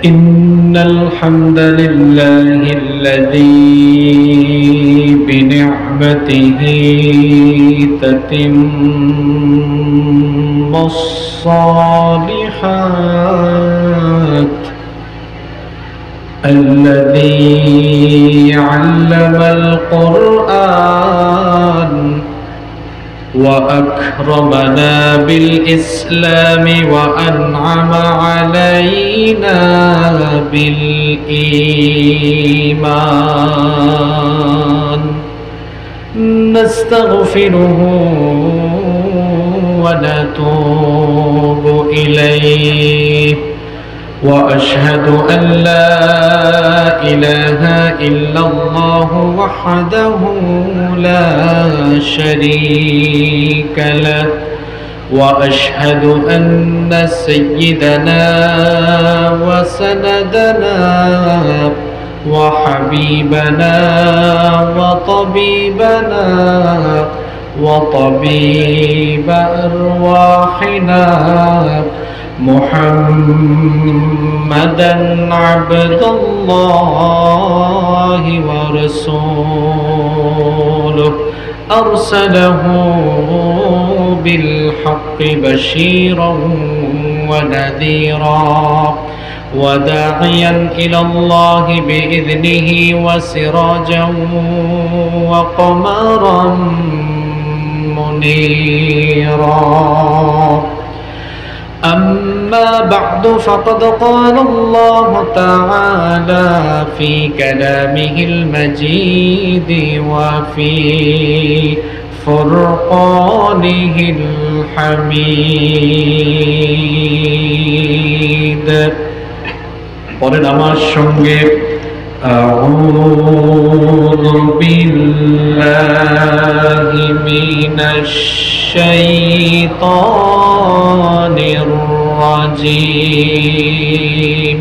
إن الحمد لله الذي بنعمته تتم الصالحات، الذي علم القرآن وأكرمنا بالإسلام وأنعم علينا بالإيمان. نستغفره ونتوب إليه، وأشهد أن لا إله إلا الله وحده لا شريك له، وأشهد أن سيدنا وسندنا وحبيبنا وطبيبنا وطبيب أرواحنا محمدًا عبد الله ورسوله، أرسله بالحق بشيرًا ونذيرًا وداعيًا إلى الله بإذنه وسراجًا وقمرًا منيرًا. أما بعد، فقد قال الله تعالى في كلامه المجيد وفي فرقانه الحميد। পরের আমার সঙ্গে আউযু বিল্লাহি মিনাশ শাইতানির রাজীম।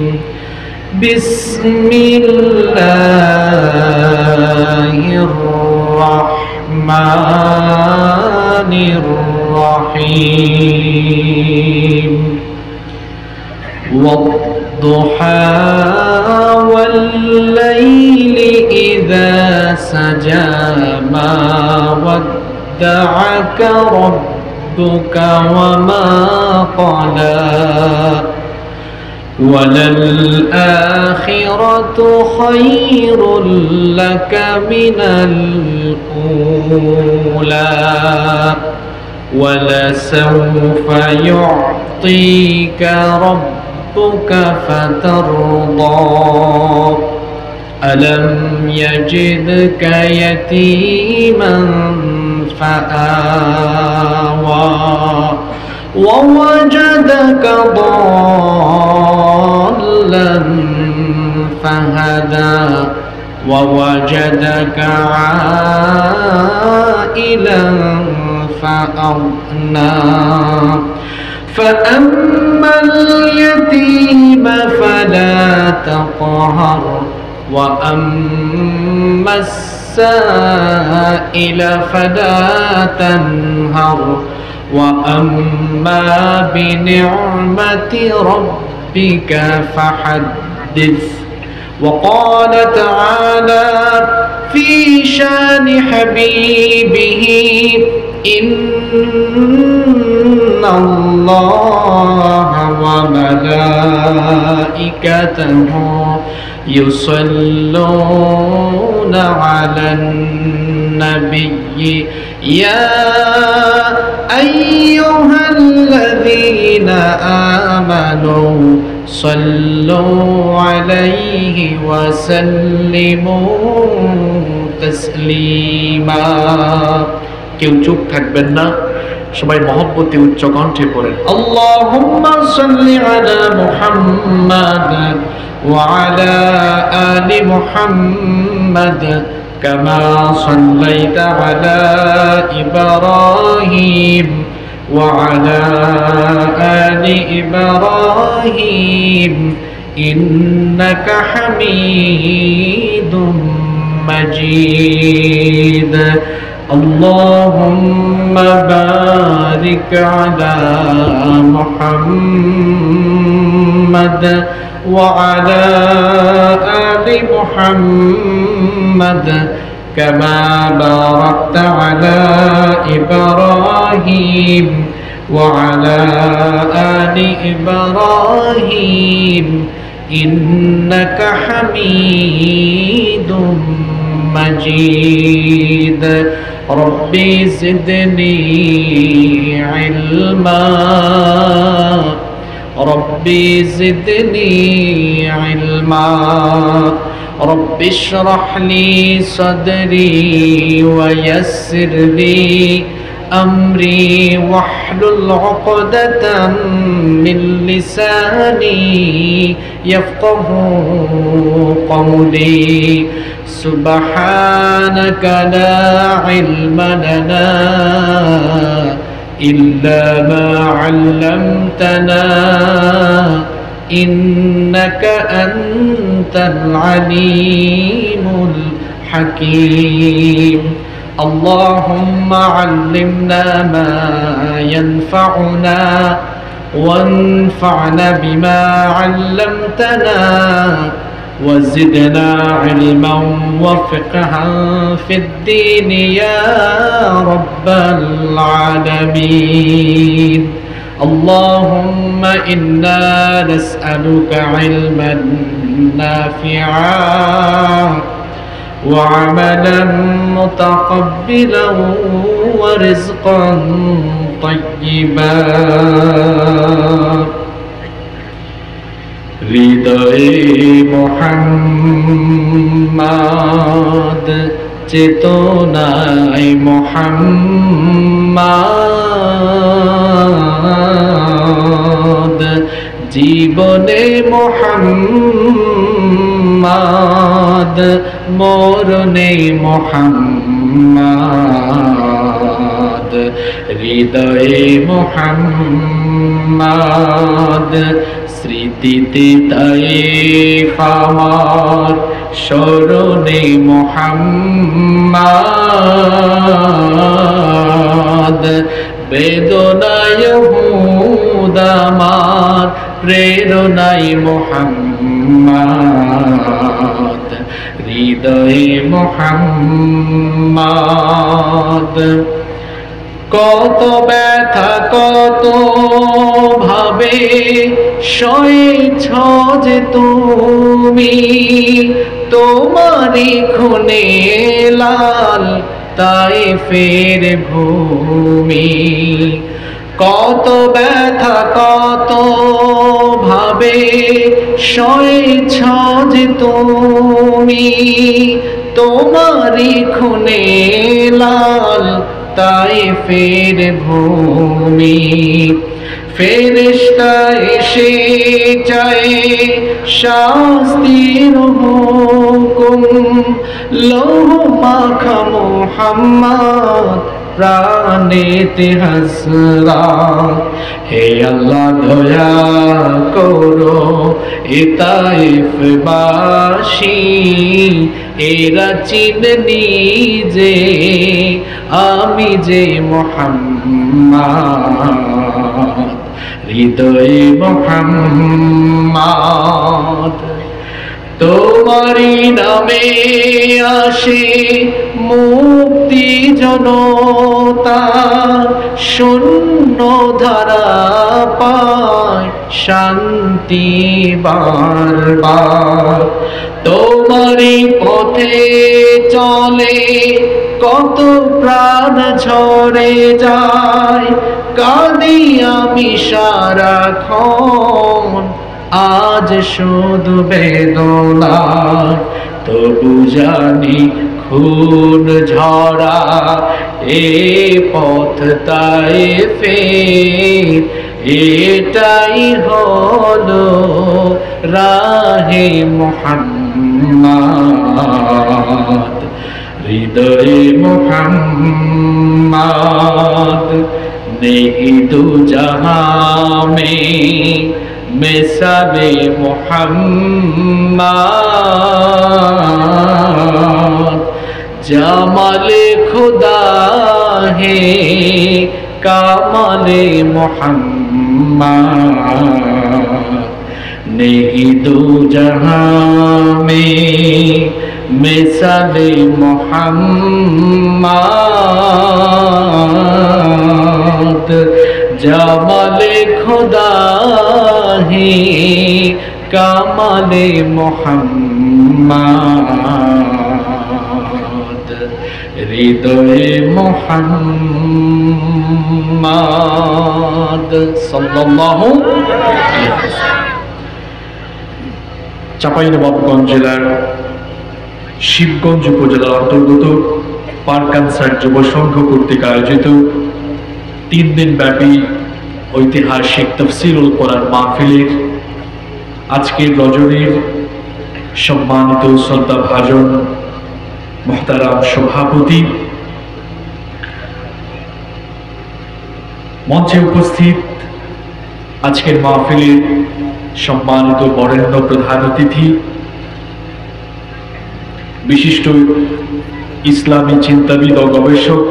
বিসমিল্লাহির রাহমানির রহিম। والضحى والليل إذا سجى ما ودعك ربك وما قلى وللآخرة خير لك من الأولى ولسوف يعطيك ربك فترضى ألم يجدك يتيما فآوى ووجدك ضالا فهدى ووجدك عائلا فأغنى فأما اليتيم فلا تقهر وأما السائل فلا تنهر وأما بنعمة ربك فحدث. وقال تعالى في شان حبيبه إن الله وملائكته يصلون على النبي يا أيها الذين آمنوا صلوا عليه وسلموا تسليما। কেউ চুপ থাকবেন না, সবাই মহব্বতে উচ্চ কণ্ঠে পড়েন আল্লাহুম্মা সাল্লি আলা মুহাম্মাদ ওয়া আলা আলি মুহাম্মাদ কামা সাল্লাইতা আলা ইব্রাহিম ওয়া আলা আলি ইব্রাহিম ইন্নাকা হামিদুম মাজিদ। اللهم بارك على محمد وعلى آل محمد كما باركت على إبراهيم وعلى آل إبراهيم إنك حميد مجيد ربي زدني علما ربي زدني علما رب اشرح لي صدري ويسر لي أمري واحلل عقدة من لساني يفقه قولي سبحانك لا علم لنا إلا ما علمتنا إنك أنت العليم الحكيم اللهم علمنا ما ينفعنا وانفعنا بما علمتنا وزدنا علما وفقها في الدين يا رب العالمين اللهم إنا نسألك علما نافعا وعملا متقبلا ورزقا طيبا হৃদয়ে মোহাম্মদ চেতনায় মোহাম্মদ জীবনে মোহাম্মদ মরণে মোহাম্মদ হৃদয়ে মোহাম্মদ স্মৃতিতে তায়েফ আমার স্মরণে মোহাম্মদ বেদনায় হুদ আমার প্রেরণায় মোহাম্মদ হৃদয়ে মোহাম্মদ কত ব্যথা কত ভাবে সয়েছ যে তুমি তোমারই খুনে লাল তায়েফের ভূমি কত ব্যথা কত ভাবে সয়েছ যে তুমি তোমারই খুনে লাল তায়েফের ভূমি ফেরেশতা এসে চায় শাস্তির হুকুম লৌহ মাখা মুহাম্মদ প্রাণেতে হাসরাত হে আল্লাহ দয়া করো এ তায়েফবাসী এরা চিননি যে আমি যে মুহাম্মদ হৃদয়ে মুহাম্মদ তোমারি নামে আসে মুক্তি জনতা শূন্য ধারা পায় শান্তি বারবার তোমারি পথে চলে কত প্রাণ ঝরে যায় কাঁদি আমি সারাক্ষণ আজ শুধু বেদনা তবু জানি খুন ঝরা এ পথ তায়েফের এটাই হলো রাহে মুহাম্মদ হৃদয়ে মুহাম্মদ নেহি দু জাহাঁ में सबे मुहम्मद জামালে খুদা হে কামালে মোহাম্মদ नहीं दो जहां में मिसाले मोहम्मद जमाले खुदा है कमाले मोहम्मद हृदय मोहम्मद सल्लल्लाहु अलैहि वसल्लम। চাঁপাইনবাবগঞ্জ জেলার শিবগঞ্জ উপজেলার অন্তর্গত পারকানসার যুব সংঘ কর্তৃক আয়োজিত 3 দিন ব্যাপী ঐতিহাসিক তাফসীরুল কোরআন মাহফিলের আজকের রজনীর সম্মানিত শ্রদ্ধাভাজন মুহতারাম সভাপতি, মঞ্চে উপস্থিত আজকের মাহফিলের সম্মানিত বরেণ্য প্রধান অতিথি, বিশিষ্ট ইসলামী চিন্তাবিদ ও গবেষক,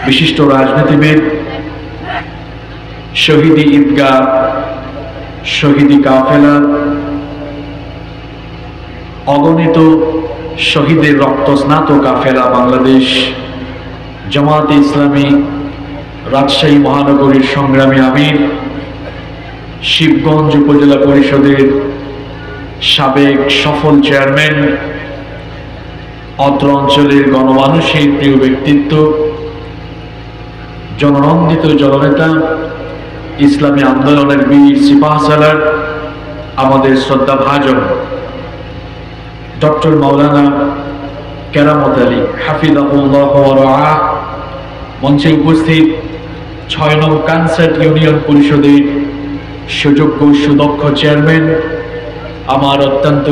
বিশিষ্ট রাজনীতিবিদ, শহীদি ঈদগাহ, শহীদি কাফেলা, অগণিত শহীদের রক্তস্নাত কাফেলা বাংলাদেশ জামায়াতে ইসলামী রাজশাহী মহানগরীর সংগ্রামী আমির, শিবগঞ্জ উপজেলা পরিষদের সাবেক সফল চেয়ারম্যান, অত্র অঞ্চলের গণমানুষের প্রিয় ব্যক্তিত্ব, জননন্দিত জননেতা, ইসলামী আন্দোলনের বীর সিপাহসালার, আমাদের শ্রদ্ধাভাজন ডক্টর মাওলানা কেরামত আলী হাফিজাহুল্লাহ ওয়া রাআহ, মঞ্চে উপস্থিত 6 নং কানসার্ট ইউনিয়ন পরিষদের সুযোগ্য সুদক্ষ চেয়ারম্যান, আমার অত্যন্ত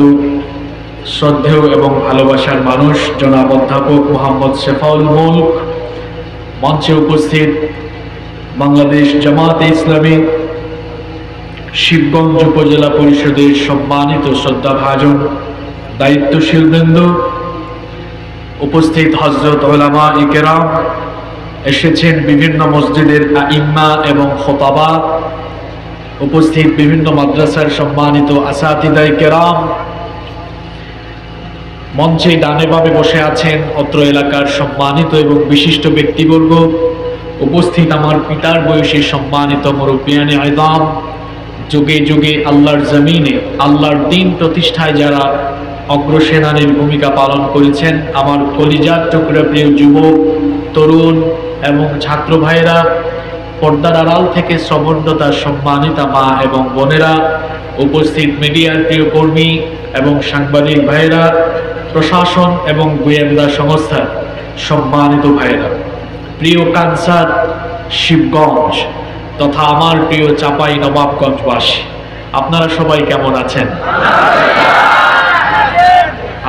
শ্রদ্ধেয় এবং ভালোবাসার মানুষ জনাব অধ্যাপক মোহাম্মদ শেফাউল মুলক, মঞ্চে উপস্থিত বাংলাদেশ জামায়াতে ইসলামী শিবগঞ্জ উপজেলা পরিষদের সম্মানিত শ্রদ্ধাভাজন দায়িত্বশীল বৃন্দ, উপস্থিত হযরত উলামা ইকরাম, এসেছেন বিভিন্ন মসজিদের আইম্মা এবং খোতাবা, উপস্থিত বিভিন্ন মাদ্রাসার সম্মানিত আসাতিদায়ে কেরাম, মঞ্চে ডানে বামে বসে আছেন অত্র এলাকার সম্মানিত এবং বিশিষ্ট ব্যক্তিবর্গ, উপস্থিত আমার পিতার বয়সী সম্মানিত মুরব্বিয়ানে আযম, যুগে যুগে আল্লাহর জমিনে আল্লাহর দ্বীন প্রতিষ্ঠায় যারা অগ্রসেনানীর ভূমিকা পালন করেছেন, আমার কলিজার টুকরা প্রিয় যুবক, তরুণ এবং ছাত্র ভাইরা, পর্দার আড়াল থেকে শ্রবণরতা সম্মানিতা মা এবং বোনেরা, উপস্থিত মিডিয়ার প্রিয় কর্মী এবং সাংবাদিক ভাইরা, প্রশাসন এবং গোয়েন্দা সংস্থার সম্মানিত ভাইরা, প্রিয় কানসার শিবগঞ্জ তথা আমার প্রিয় চাঁপাইনবাবগঞ্জবাসী, আপনারা সবাই কেমন আছেন?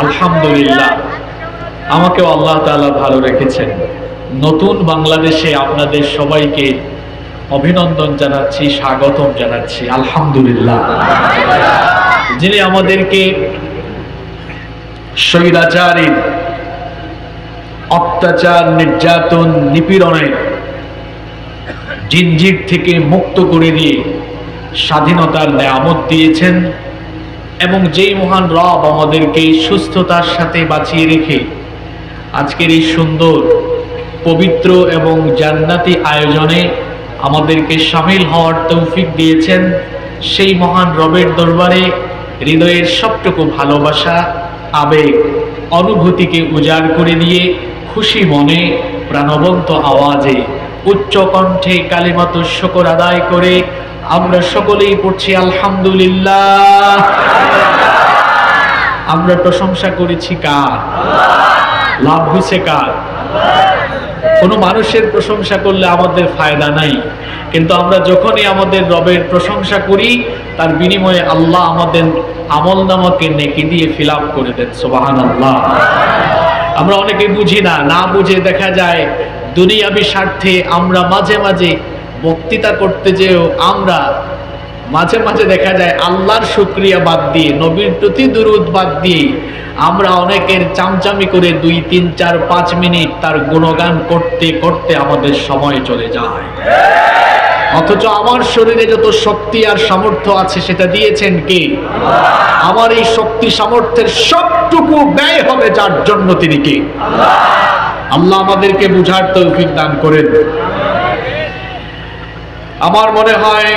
আলহামদুলিল্লাহ, আমাকেও আল্লাহ তাআলা ভালো রেখেছেন। নতুন বাংলাদেশে আপনাদের সবাইকে অভিনন্দন জানাচ্ছি, স্বাগতম জানাচ্ছি। আলহামদুলিল্লাহ, যিনি আমাদেরকে স্বৈরাচারীর অত্যাচার, নির্যাতন, নিপীড়নের জিনজির থেকে মুক্ত করে দিয়ে স্বাধীনতার নেয়ামত দিয়েছেন এবং যেই মহান রব আমাদেরকে সুস্থতার সাথে বাঁচিয়ে রেখে আজকের এই সুন্দর, পবিত্র এবং জান্নাতি আয়োজনে আমাদেরকে শামিল হওয়ার তৌফিক দিয়েছেন, সেই মহান রবের দরবারে হৃদয়ের সবটুকু ভালোবাসা, আবেগ, অনুভূতিকে উজাড় করে দিয়ে খুশি মনে প্রাণবন্ত আওয়াজে উচ্চ কণ্ঠে কালিমাতুশ শুকর আদায় করে আমরা সকলেই পড়ছি আলহামদুলিল্লাহ। আমরা প্রশংসা করেছি কার? লাভ হয়েছে কার? কোনো মানুষের প্রশংসা করলে আমাদের ফায়দা নাই, কিন্তু আমরা যখনই আমাদের রবের প্রশংসা করি তার বিনিময়ে আল্লাহ আমাদের আমলনামাকে নেকি দিয়ে ফিল আপ করে দেন। সুবহানাল্লাহ। আমরা অনেকে বুঝি না, না বুঝে দেখা যায় দুনিয়াবি স্বার্থে আমরা মাঝে মাঝে বক্তৃতা করতে যেও আমরা মাঝে মাঝে দেখা যায় আল্লাহর শুকরিয়া বাদ দিয়ে, নবীর প্রতি দুরূদ বাদ দিয়ে আমরা অনেকের চামচামি করে 2, 3, 4, 5 মিনিট তার গুণগান করতে করতে আমাদের সময় চলে যায়। অথচ আমার শরীরে যত শক্তি আর সামর্থ্য আছে সেটা দিয়েছেন কে? আমার এই শক্তি সামর্থ্যের সবটুকু ব্যয় হবে যার জন্য, তিনি কে? আল্লাহ আমাদেরকে বুঝার তৌফিক দান করেন। আমার মনে হয়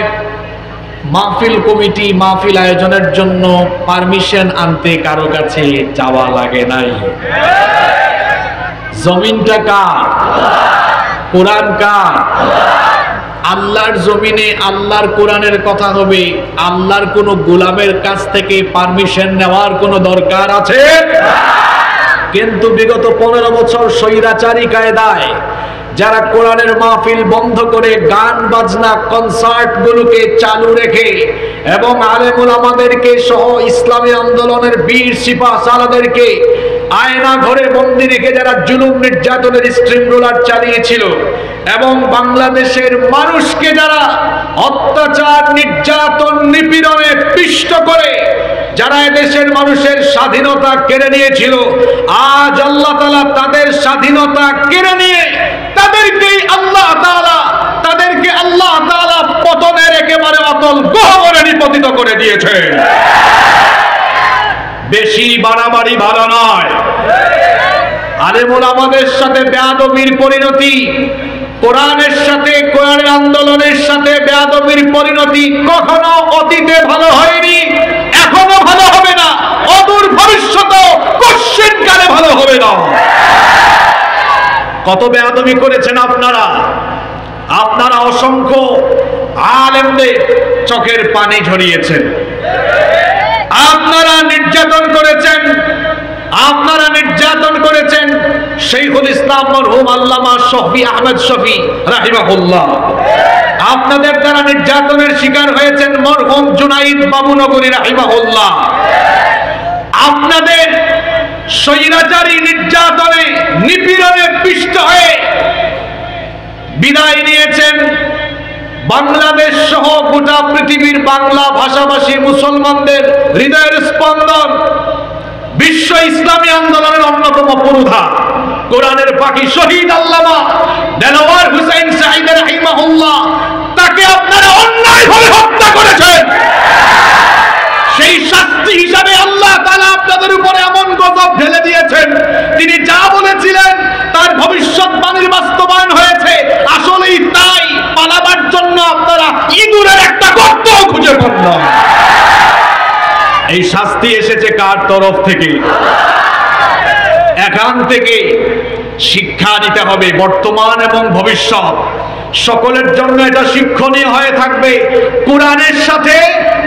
মাহফিল কমিটি মাহফিল আয়োজনের জন্য পারমিশন আনতে কারো কাছে যাওয়া লাগে নাই। জমিনটা কার? কোরআন কার? আল্লাহর জমিনে আল্লাহর কোরআনের কথা হবে, আল্লাহর কোন গোলামের কাছ থেকে পারমিশন নেওয়ার কোনো দরকার আছে? কিন্তু বিগত 15 বছর স্বৈরাচারী কায়দায় যারা কোরআনের মাহফিল বন্ধ করে গান বাজনা কনসার্ট গুলোকে চালু রেখে এবং আলেম উলামাদেরকে সহ ইসলামী আন্দোলনের বীর সিপাহ সালাদেরকে আয়না ঘরে বন্দী রেখে যারা জুলুম নির্যাতনের স্ট্রিম রোলার চালিয়েছিল এবং বাংলাদেশের মানুষকে যারা অত্যাচার নির্যাতন নিপীড়নে পিষ্ট করে যারা এদেশের মানুষের স্বাধীনতা কেড়ে নিয়েছিল, আজ আল্লাহ তাআলা তাদের স্বাধীনতা কেড়ে নিয়ে তাদেরকে আল্লাহ তাআলা পতনের একেবারে অতল গহ্বরে নিপতিত করে দিয়েছে। বেশি বাড়াবাড়ি ভালো নয়। আলেম ওলামাদের সাথে বেয়াদবির পরিণতি, কোরআনের সাথে কোরআনের আন্দোলনের সাথে বেয়াদবির পরিণতি কখনো অতীতে ভালো হয়নি, এখনো ভালো হবে না, অদূর ভবিষ্যতেও কশ্চিনকালে ভালো হবে না। কত বেয়াদবি করেছেন আপনারা! আপনারা অসংখ্য আলেমদের চোখের পানি ঝরিয়েছেন, আপনারা নির্যাতন করেছেন শাইখুল ইসলাম মরহুম আল্লামা শফি আহমেদ শফি রাহিমাহুল্লাহ। আপনাদের দ্বারা নির্যাতনের শিকার হয়েছেন মরহুম জুনাইদ বাবুনগরী রাহিমাহুল্লাহ। আপনাদের স্বৈরাচারী নির্যাতনে নিপীড়নে পিষ্ট হয়ে বিদায় নিয়েছেন বাংলাদেশ সহ গোটা পৃথিবীর বাংলা ভাষাভাষী মুসলমানদের হৃদয়ের স্পন্দন, বিশ্ব ইসলামী আন্দোলনের অন্যতম পুরোধা, কোরআনের পাখি শহীদ আল্লামা দেলোয়ার হুসাইন সাঈদ রাহিমাহুল্লাহ। তাকে আপনারা অন্যায়ভাবে হত্যা করেছেন। সেই শাস্তি হিসাবে আল্লাহ তাআলা আপনাদের উপরে এমন গজব ঢেলে দিয়েছেন, তিনি যা বলেছিলেন তার ভবিষ্যৎবাণীর বাস্তবায়ন হয়েছে। আসলেই তাই, পালাবার জন্য আপনারা ইঁদুরের একটা গর্ত খুঁজে পান না। এই শাস্তি এসেছে কার তরফ থেকে? এখান থেকে শিক্ষা নিতে হবে, বর্তমান এবং ভবিষ্যৎ সকলের জন্য এটা শিক্ষণীয় হয়ে থাকবে। কোরআনের সাথে,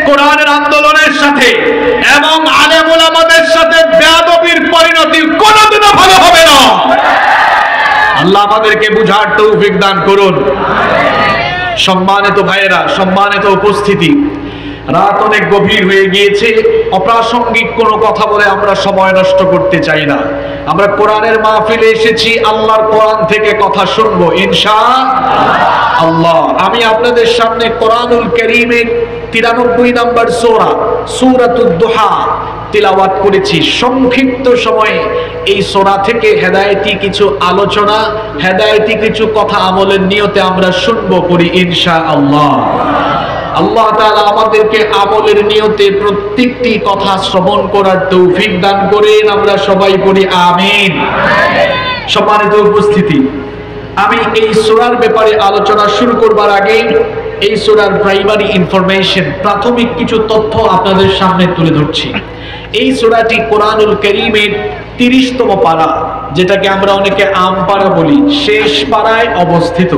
কোরআনের আন্দোলনের সাথে এবং আলেম ওলামাদের সাথে বেয়াদবির পরিণতি কোনোদিনও ভালো হবে না। আল্লাহ আমাদেরকে বুঝার তৌফিক দান করুন। সম্মানিত ভাইয়েরা, সম্মানিত উপস্থিতি, রাত অনেক গভীর হয়ে গিয়েছে। অপ্রাসঙ্গিক কোনো কথা বলে আমরা সময় নষ্ট করতে চাই না। আমরা কোরআনের মাহফিলে এসেছি, আল্লাহর কোরআন থেকে কথা শুনবো ইনশাআল্লাহ। আমি আপনাদের সামনে কোরআনুল কারীমের 93 নম্বর সূরা সূরাতুদ দুহা তিলাওয়াত করেছি। সংক্ষিপ্ত সময়ে এই সূরা থেকে হেদায়েতি কিছু আলোচনা, হেদায়েতি কিছু কথা আমলের নিয়তে আমরা শুনবো পড়ি ইনশাআল্লাহ। আল্লাহ তাআলা আমাদেরকে আমলের নিয়তে প্রত্যেকটি কথা শ্রবণ করার তৌফিক দান করেন। আমরা সবাই পড়ি আমিন। সম্মানিত উপস্থিতি, আমি এই সূরার ব্যাপারে আলোচনা শুরু করবার আগে এই সূরার প্রাইমারি ইনফরমেশন, প্রাথমিক কিছু তথ্য আপনাদের সামনে তুলে ধরছি। এই সূরাটি কোরআনুল কারীমের 30তম পারা, যেটাকে আমরা অনেকে আম পারা বলি, শেষ পারায় অবস্থিত।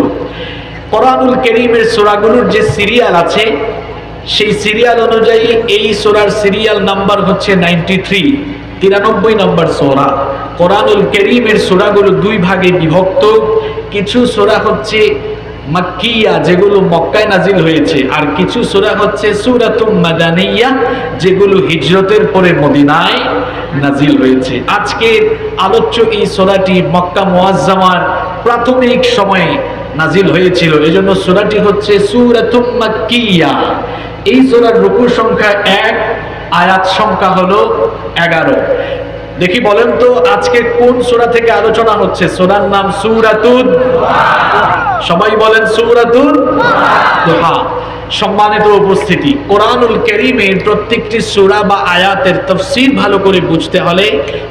কোরআনুল কারীমের সূরাগুলোর যে সিরিয়াল আছে, সেই সিরিয়াল অনুযায়ী এই সূরার সিরিয়াল নাম্বার হচ্ছে 93 নম্বর সূরা। কোরআনুল কারীমের সূরাগুলো দুই ভাগে বিভক্ত। কিছু সূরা হচ্ছে মাক্কিয়া, যেগুলো মক্কায় নাজিল হয়েছে, আর কিছু সূরা হচ্ছে সূরাতুম মাদানিয়া, যেগুলো হিজরতের পরে মদিনায় নাজিল হয়েছে। আজকে আলোচ্য এই সূরাটি মক্কা মুআজ্জামার প্রাথমিক সময়ে নাজিল হয়েছিল, এজন্য সূরাটি হচ্ছে সূরাতুম মাক্কিয়া। এই সূরার রুকু সংখ্যা 1, আয়াত সংখ্যা হলো 11। দেখি বলেন তো আজকে কোন সূরা থেকে আলোচনা হচ্ছে? সূরার নাম সূরাতুদ, সবাই বলেন সূরাতুদ দুহা। সম্মানিত উপস্থিতি, কোরআনুল কারীমের প্রত্যেকটি সূরা বা আয়াতের তাফসীর ভালো করে বুঝতে হলে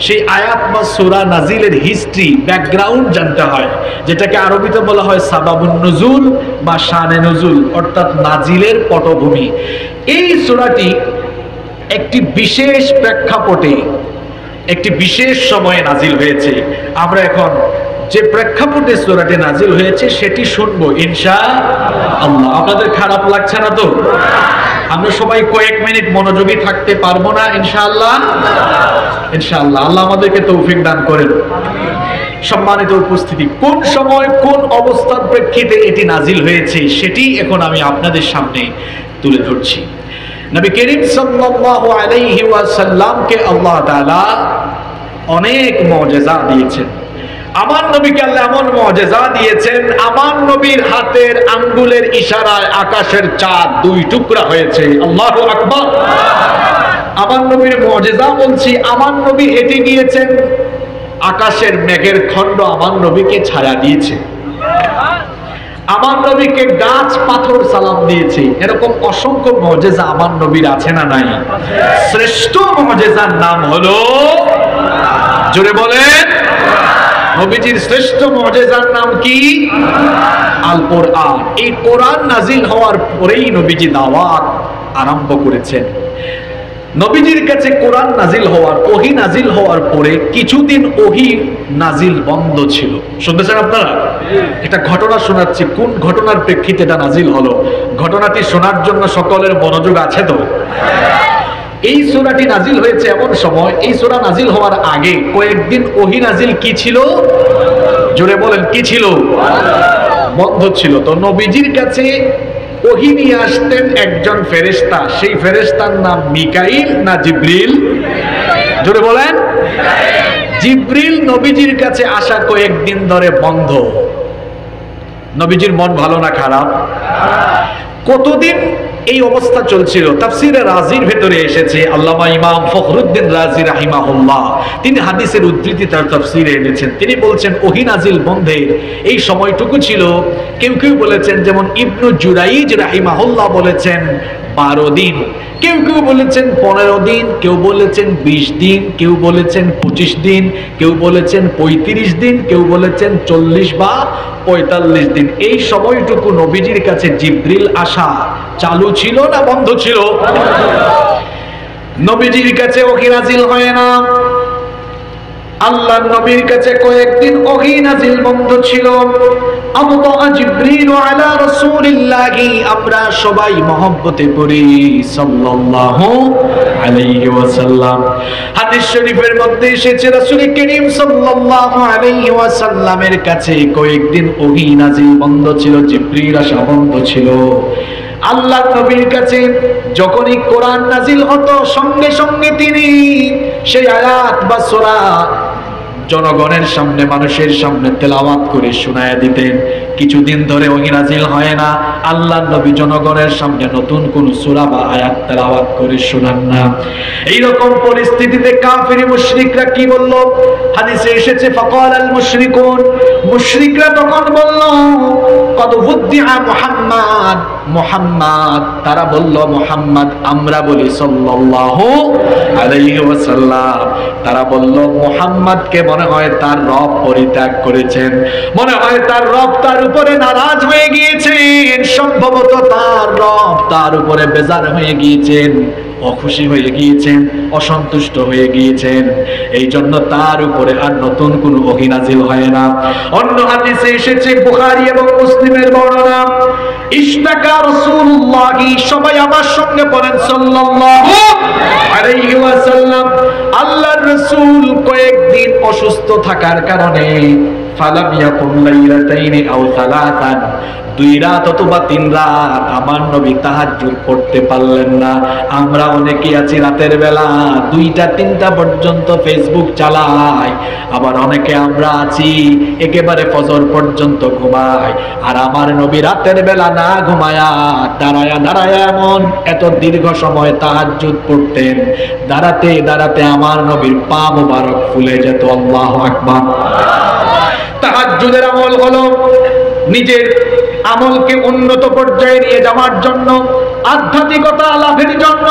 সেই আয়াত বা সূরা নাজিলের হিস্ট্রি, ব্যাকগ্রাউন্ড জানতে হয়, যেটাকে আরবিতে বলা হয় সাবাবুন নুজুল বা শানে নুজুল, অর্থাৎ নাজিলের পটভূমি। এই সূরাটি একটি বিশেষ প্রেক্ষাপটে, একটি বিশেষ সময়ে নাজিল হয়েছে। আমরা এখন যে প্রেক্ষাপটে সূরাটি নাজিল হয়েছে সেটি শুনবো ইনশাআল্লাহ। আপনাদের খারাপ লাগছে না তো? আমরা সবাই কয়েক মিনিট মনোযোগী থাকতে পারবো না ইনশাআল্লাহ? ইনশাআল্লাহ, আল্লাহ আমাদেরকে তৌফিক দান করেন। সম্মানিত উপস্থিতি, কোন সময় কোন অবস্থার প্রেক্ষিতে এটি নাজিল হয়েছে সেটি এখন আমি আপনাদের সামনে তুলে ধরছি। নবী করিম সাল্লাল্লাহু আলাইহি ওয়াসাল্লামকে আল্লাহ তাআলা অনেক মুজিজা দিয়েছেন। আমার নবীকে আল্লাহ এমন মুজিজা দিয়েছেন, আমার নবীর হাতের আঙ্গুলের ইশারায় আকাশের চাঁদ 2 টুকরা হয়েছে। আল্লাহু আকবার। আমার নবীর মুজিজা বলছি, আমার নবী হেঁটে গিয়েছেন, আকাশের মেঘের খণ্ড আমার নবীকে ছায়া দিয়েছে। আমার নবীকে গাছ পাথর সালাম দিয়েছে। এরকম অসংখ্য মুজিজা আমার নবীর আছে না নাই? শ্রেষ্ঠ মুজিজার নাম হলো, জোরে বলেন, নবীজির শ্রেষ্ঠ মুজিজার নাম কি? আল কোরআন। এই কোরআন নাজিল হওয়ার পরেই নবীজি দাওয়াত আরম্ভ করেছেন। নবীজির কাছে কোরআন নাজিল হওয়ার, ওহী নাজিল হওয়ার পরে কিছুদিন ওহী নাজিল বন্ধ ছিল। শুনতেছেন আপনারা? একটা ঘটনা শোনাচ্ছি, কোন ঘটনার প্রেক্ষিতে এটা নাজিল হলো। ঘটনাটি শোনার জন্য সকলের মনোযোগ আছে তো? এই সূরাটি নাজিল হয়েছে এমন সময়, এই সূরা নাজিল হওয়ার আগে কয়েকদিন ওহী নাজিল কি ছিল? জোরে বলেন, কি ছিল? বন্ধ ছিল। তো নবীজির কাছে ওহী নিয়ে আসতেন একজন ফেরেশতা। সেই ফেরেশতার নাম মিকাইল না জিবরিল? জোরে বলেন। জিবরিল নবীজির কাছে আসা কয়েকদিন ধরে বন্ধ। নবীজির মন ভালো না খারাপ? কতদিন এই অবস্থা চলছিল? তাফসীরে রাজির ভেতরে এসেছে, আল্লামা ইমাম ফখরুদ্দিন রাজি রাহিমাহুল্লাহ তিনি হাদিসের উদ্ধৃতি তার তাফসীরে এনেছেন। তিনি বলছেন ওহী নাজিল বন্ধের এই সময়টুকু ছিল, কেউ কেউ বলেছেন, যেমন ইবনু জুরাইজ রাহিমাহুল্লাহ বলেছেন 12 দিন, কেউ কেউ বলেছেন 15 দিন, কেউ বলেছেন 20 দিন, কেউ বলেছেন 25 দিন, কেউ বলেছেন 35 দিন, কেউ বলেছেন 40 বা 45 দিন। এই সময়টুকু নবীজির কাছে জিবরিল আসা চালু ছিল না বন্ধ ছিল? নবীজির কাছে ওহী নাজিল হয় না। আল্লাহর নবীর কাছে কয়েকদিন ওহী নাজিল বন্ধ ছিল। আবতা জিবরিল আলা রাসূলিল্লাহি, আমরা সবাই মহব্বতে পড়ি সাল্লাল্লাহু আলাইহি ওয়াসাল্লাম। হাদিস শরীফের মধ্যে এসেছে রাসূল করিম সাল্লাল্লাহু আলাইহি ওয়াসাল্লামের কাছে কয়েকদিন ওহী নাজিল বন্ধ ছিল, জিবরিল আসা বন্ধ ছিল। আল্লাহ নবীর কাছে যখনই কোরআন নাজিল হতো সঙ্গে সঙ্গে তিনি সেই আয়াত বা সূরা জনগণের সামনে, মানুষের সামনে তেলাওয়াত করে শোনায়া দিতেন। কিছুদিন ধরে ওহী নাজিল হয় না, আল্লাহ নবী জনগণের সামনে নতুন কোন সূরা বা আয়াত তেলাওয়াত করে শোনান না। এই রকম পরিস্থিতিতে কাফির মুশরিকরা কি বলল? হাদিসে এসেছে ফাকালাল মুশরিকুন, মুশরিকরা তখন বলল কদ উদ্দিআ মুহাম্মদ, মুহাম্মদ, তারা বলল মুহাম্মদ, আমরা বলি সাল্লাল্লাহু আলাইহি ওয়াসাল্লাম। তারা বলল মুহাম্মদকে মনে হয় তার রব পরিত্যাগ করেছেন, মনে হয় তার রব তার উপরে নারাজ হয়ে গিয়েছেন, সম্ভবত তার রব তার উপরে বেজার হয়ে গিয়েছেন, অখুশি হয়ে গিয়েছেন, অসন্তুষ্ট হয়ে গিয়েছেন। এই জন্য তার উপরে আর নতুন কোন ওহী নাজিল হয় না। অন্য হাদিসে এসেছে, বুখারী এবং মুসলিমের বর্ণনা, ইশতাকা রাসূলুল্লাহ, সবাই আমার সঙ্গে পড়েন সাল্লাল্লাহু আলাইহি ওয়াসাল্লাম। আল্লাহর রাসূল কয়েকদিন অসুস্থ থাকার কারণে ফালাম ইয়াকুম লাইলাতাইনি আও সালাতান, 2 রাত অথবা 3 রাত আমার নবী তাহাজ্জুদ পড়তে পারলেন না। আমরা অনেকেই আছি রাতের বেলা 2টা 3টা পর্যন্ত ফেসবুক চালাই, আবার অনেকে আমরা আছি একেবারে ফজর পর্যন্ত ঘুমাই। আর আমার নবী রাতের বেলা না ঘুমায়া দাঁড়ায়া দাঁড়ায়া এমন এত দীর্ঘ সময় তাহাজ্জুদ পড়তেন, দাঁড়াতে দাঁড়াতে আমার নবীর পা মোবারক ফুলে যেত। আল্লাহু আকবার। তাহাজ্জুদের আমল হলো নিজের আমলকে উন্নত পর্যায়ে নিয়ে যাওয়ার জন্য, আধ্যাত্মিকতা লাভের জন্য,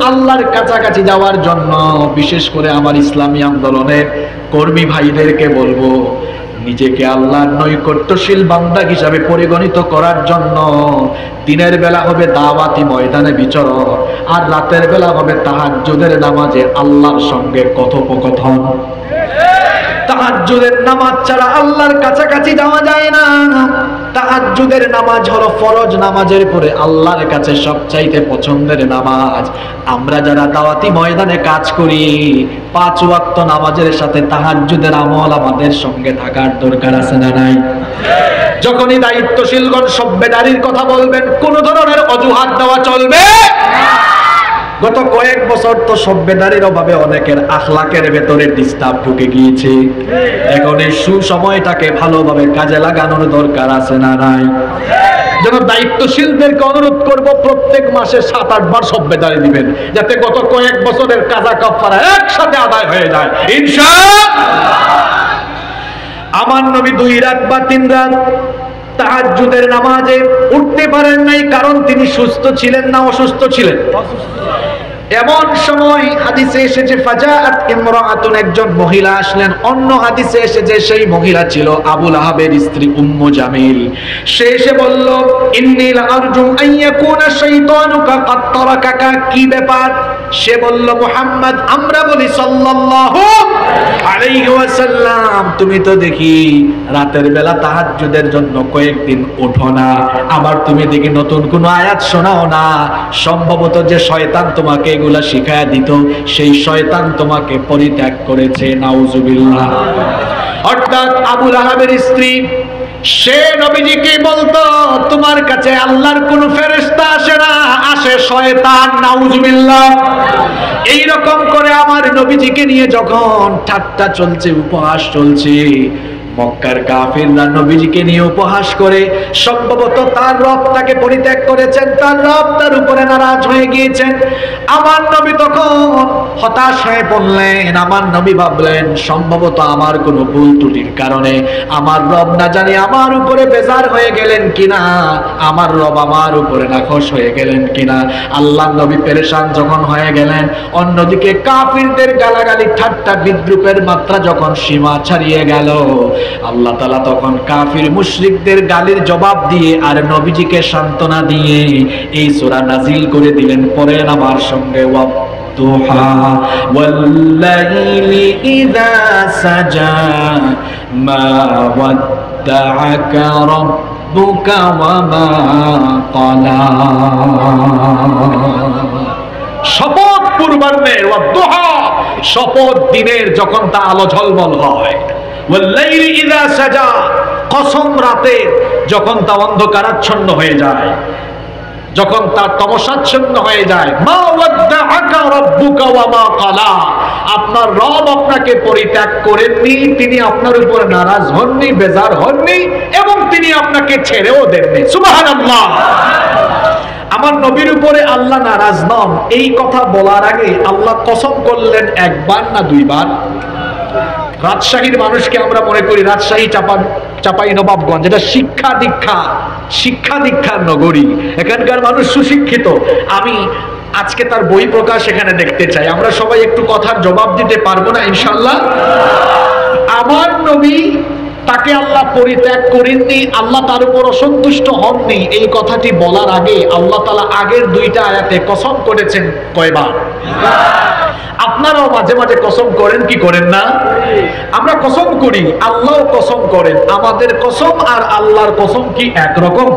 আল্লাহর কাছাকাছি যাওয়ার জন্য। বিশেষ করে আমার ইসলামী আন্দোলনের কর্মী ভাইদেরকে বলবো, নিজেকে আল্লাহর নৈকট্যশীল বান্দা হিসাবে পরিগণিত করার জন্য দিনের বেলা হবে দাওয়াতি ময়দানে বিচরণ, আর রাতের বেলা হবে তাহাজ্জুদের নামাজে আল্লাহর সঙ্গে কথোপকথন। তাহাজ্জুদের নামাজ ছাড়া আল্লাহর কাছাকাছি যাওয়া যায় না। তাহাজ্জুদের নামাজ হলো ফরজ নামাজের পরে আল্লাহর কাছে সবচাইতে পছন্দের নামাজ। আমরা যারা দাওয়াতি ময়দানে কাজ করি 5 ওয়াক্ত নামাজের সাথে তাহাজ্জুদের আমল আমাদের সঙ্গে থাকার দরকার আছে না নাই? যখনই দায়িত্বশীলগণ সভ্যতারির কথা বলবেন কোন ধরনের অজুহাত দেওয়া চলবে না। গত কয়েক বছর তো সভ্যতারির অভাবে অনেকের আখলাকের ভেতরে ডিস্টার্ব ঢুকে গিয়েছে। এখন এই সুসময়টাকে ভালোভাবে কাজে লাগানোর দরকার আছে না নাই? যেন দায়িত্বশীলদেরকে অনুরোধ করব প্রত্যেক মাসে 7-8 বার সভ্যতারি দিবেন, যাতে গত কয়েক বছরের কাজা কাফারা একসাথে আদায় হয়ে যায় ইনশাআল্লাহ। আমার নবী 2 রাত বা 3 রাত তাহাজ্জুদের নামাজে উঠতে পারেন নাই, কারণ তিনি সুস্থ ছিলেন না অসুস্থ ছিলেন? এমন সময় হাদিসে এসেছে ফাজাআত ইমরাআতুন, একজন মহিলা আসলেন। অন্য হাদিসে এসেছে সেই মহিলা ছিল আবু লাহাবের স্ত্রী উম্মু জামিল। সে এসে বলল, ইন্নী লাআরজু আন ইয়াকুনা শাইতানুকা ক্বাদ তারাকাকা। কি ব্যাপার? সে বলল, মুহাম্মদ, আমরা বলি সাল্লাল্লাহু আলাইহি ওয়াসাল্লাম, তুমি তো দেখি রাতের বেলা তাহাজ্জুদের জন্য কয়েকদিন ওঠো না, আবার তুমি দেখি নতুন কোন আয়াত শোনাও না। সম্ভবত যে শয়তান তোমাকে এগুলা শিখায়া দিত সেই শয়তান তোমাকে পরিত্যাগ করেছে। নাউজুবিল্লাহ। অর্থাৎ আবু লাহাবের স্ত্রী সে নবীজিকে বলতো, তোমার কাছে আল্লাহর কোন ফেরেশতা আসে না, আসে শয়তান। নাউজুবিল্লাহ। এইরকম করে আমার নবীজিকে নিয়ে যখন ঠাট্টা চলছে, উপহাস চলছে, মক্কার কাফিররা নবীজিকে নিয়ে উপহাস করে সম্ভবত তার রব তাকে পরিত্যাগ করেছেন, তার রব তার উপরে নারাজ হয়ে গিয়েছেন। আমার নবী তখন হতাশ হয়ে পড়লেন। আমার নবী ভাবলেন সম্ভবত আমার কোনো ভুল ত্রুটির কারণে আমার রব না জানি আমার উপরে বেজার হয়ে গেলেন কিনা, আমার রব আমার উপরে নাখোশ হয়ে গেলেন কিনা। আল্লাহ নবী পেরেশান যখন হয়ে গেলেন, অন্যদিকে কাফিরদের গালাগালি ঠাট্টা বিদ্রুপের মাত্রা যখন সীমা ছাড়িয়ে গেল, আল্লাহ তাআলা তখন কাফির মুশরিকদের গালির জবাব দিয়ে আর নবীজিকে সান্ত্বনা দিয়ে এই সূরা নাজিল করে দিলেন। পড়েন আমার সঙ্গে, ওয়াদুহা ওয়াল্লাইলি ইযা সাজা মা ওয়াদ্দাআকা রাব্বুকা ওয়া মা ক্বালা। শপথ পূর্বাহ্নের, ওয়াদুহা শপথ দিনের যখন তা আলো ঝলমল হয়, ওয়াল্লাইলি ইযা সাজা কসম রাতের যখন তা অন্ধকারাচ্ছন্ন হয়ে যায়, যখন তা তমসাচ্ছন্ন হয়ে যায়। মা ওয়াদ্দাআকা রাব্বুকা ওয়া মা ক্বালা, আপনার রব আপনাকে পরিত্যাগ করেননি, তিনি আপনার উপর নারাজ হননি, বেজার হননি, এবং তিনি আপনাকে ছেড়েও দেননি। সুবহানাল্লাহ। আমার নবীর উপরে আল্লাহ নারাজ নন, এই কথা বলার আগে আল্লাহ কসম করলেন একবার না 2 বার। রাজশাহীর মানুষকে আমরা মনে করি রাজশাহী চাপাই নবাবগঞ্জ, এটা শিক্ষা দীক্ষার নগরী, এখানকার মানুষ সুশিক্ষিত। আমি আজকে তার বই প্রকাশ এখানে দেখতে চাই। আমরা সবাই একটু কথার জবাব দিতে পারবো না ইনশাআল্লাহ? আমার নবী তাকে আল্লাহ পরিত্যাগ করেননি, আল্লাহ তার উপর অসন্তুষ্ট হননি, এই কথাটি বলার আগে আল্লাহ তাআলা আগের 2টা আয়াতে কসম করেছেন কয়বার? আপনারাও মাঝে মাঝে কসম করেন কি করেন না? আমরা কসম করি, আল্লাহও কসম করেন। আমাদের কসম আর আল্লাহর কসম কি একরকম?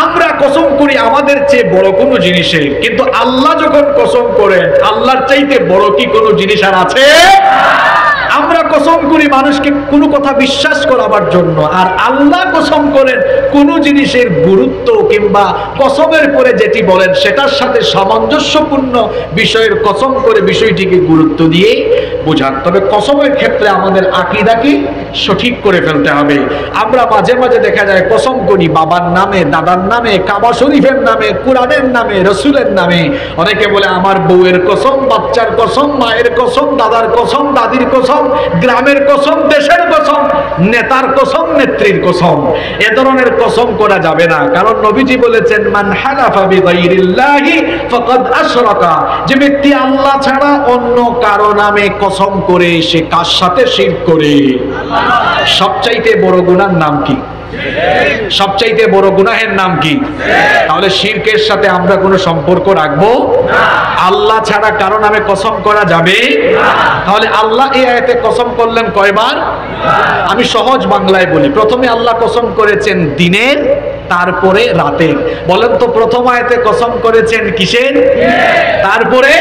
আমরা কসম করি আমাদের চেয়ে বড় কোনো জিনিসে, কিন্তু আল্লাহ যখন কসম করেন আল্লাহর চাইতে বড় কি কোনো জিনিস আর আছে? আমরা কসম করি মানুষকে কোনো কথা বিশ্বাস করাবার জন্য, আর আল্লাহ কসম করেন কোনো জিনিসের গুরুত্ব কিংবা কসমের পরে যেটি বলেন সেটার সাথে সামঞ্জস্যপূর্ণ বিষয়ের কসম করে বিষয়টিকে গুরুত্ব দিয়ে বোঝান। তবে কসমের ক্ষেত্রে আমাদের আকীদাকে সঠিক করে ফেলতে হবে। আমরা মাঝে মাঝে দেখা যায় কসম করি বাবার নামে, দাদার নামে, কাবা শরীফের নামে, কোরআনের নামে, রসুলের নামে। অনেকে বলে আমার বউয়ের কসম, বাচ্চার কসম, মায়ের কসম, দাদার কসম, দাদির কসম, গ্রামের কসম, দেশের কসম, নেতার কসম, নেত্রীর কসম। এ ধরনের কসম করা যাবে না, কারণ নবীজি বলেছেন মান হালাফা বিগাইরিল্লাহি ফাকাদ আশরাকা, যে ব্যক্তি আল্লাহ ছাড়া অন্য কারো নামে কসম করে সে কার সাথে শিরক করে। সবচাইতে বড় গুনার নাম কি? সবচাইতে বড় গুনাহের নাম কি? তাহলে শিরকের সাথে আমরা কোনো সম্পর্ক রাখবো না। আল্লাহ ছাড়া কারো নামে কসম করা যাবে না। তাহলে আল্লাহ এই আয়াতে কসম করলেন কয়বার? আমি সহজ বাংলায় বলি। প্রথমে আল্লাহ কসম করেছেন দিনের, তারপরে রাতের। বলেন তো প্রথম আয়াতে কসম করেছেন কিসের? তারপরে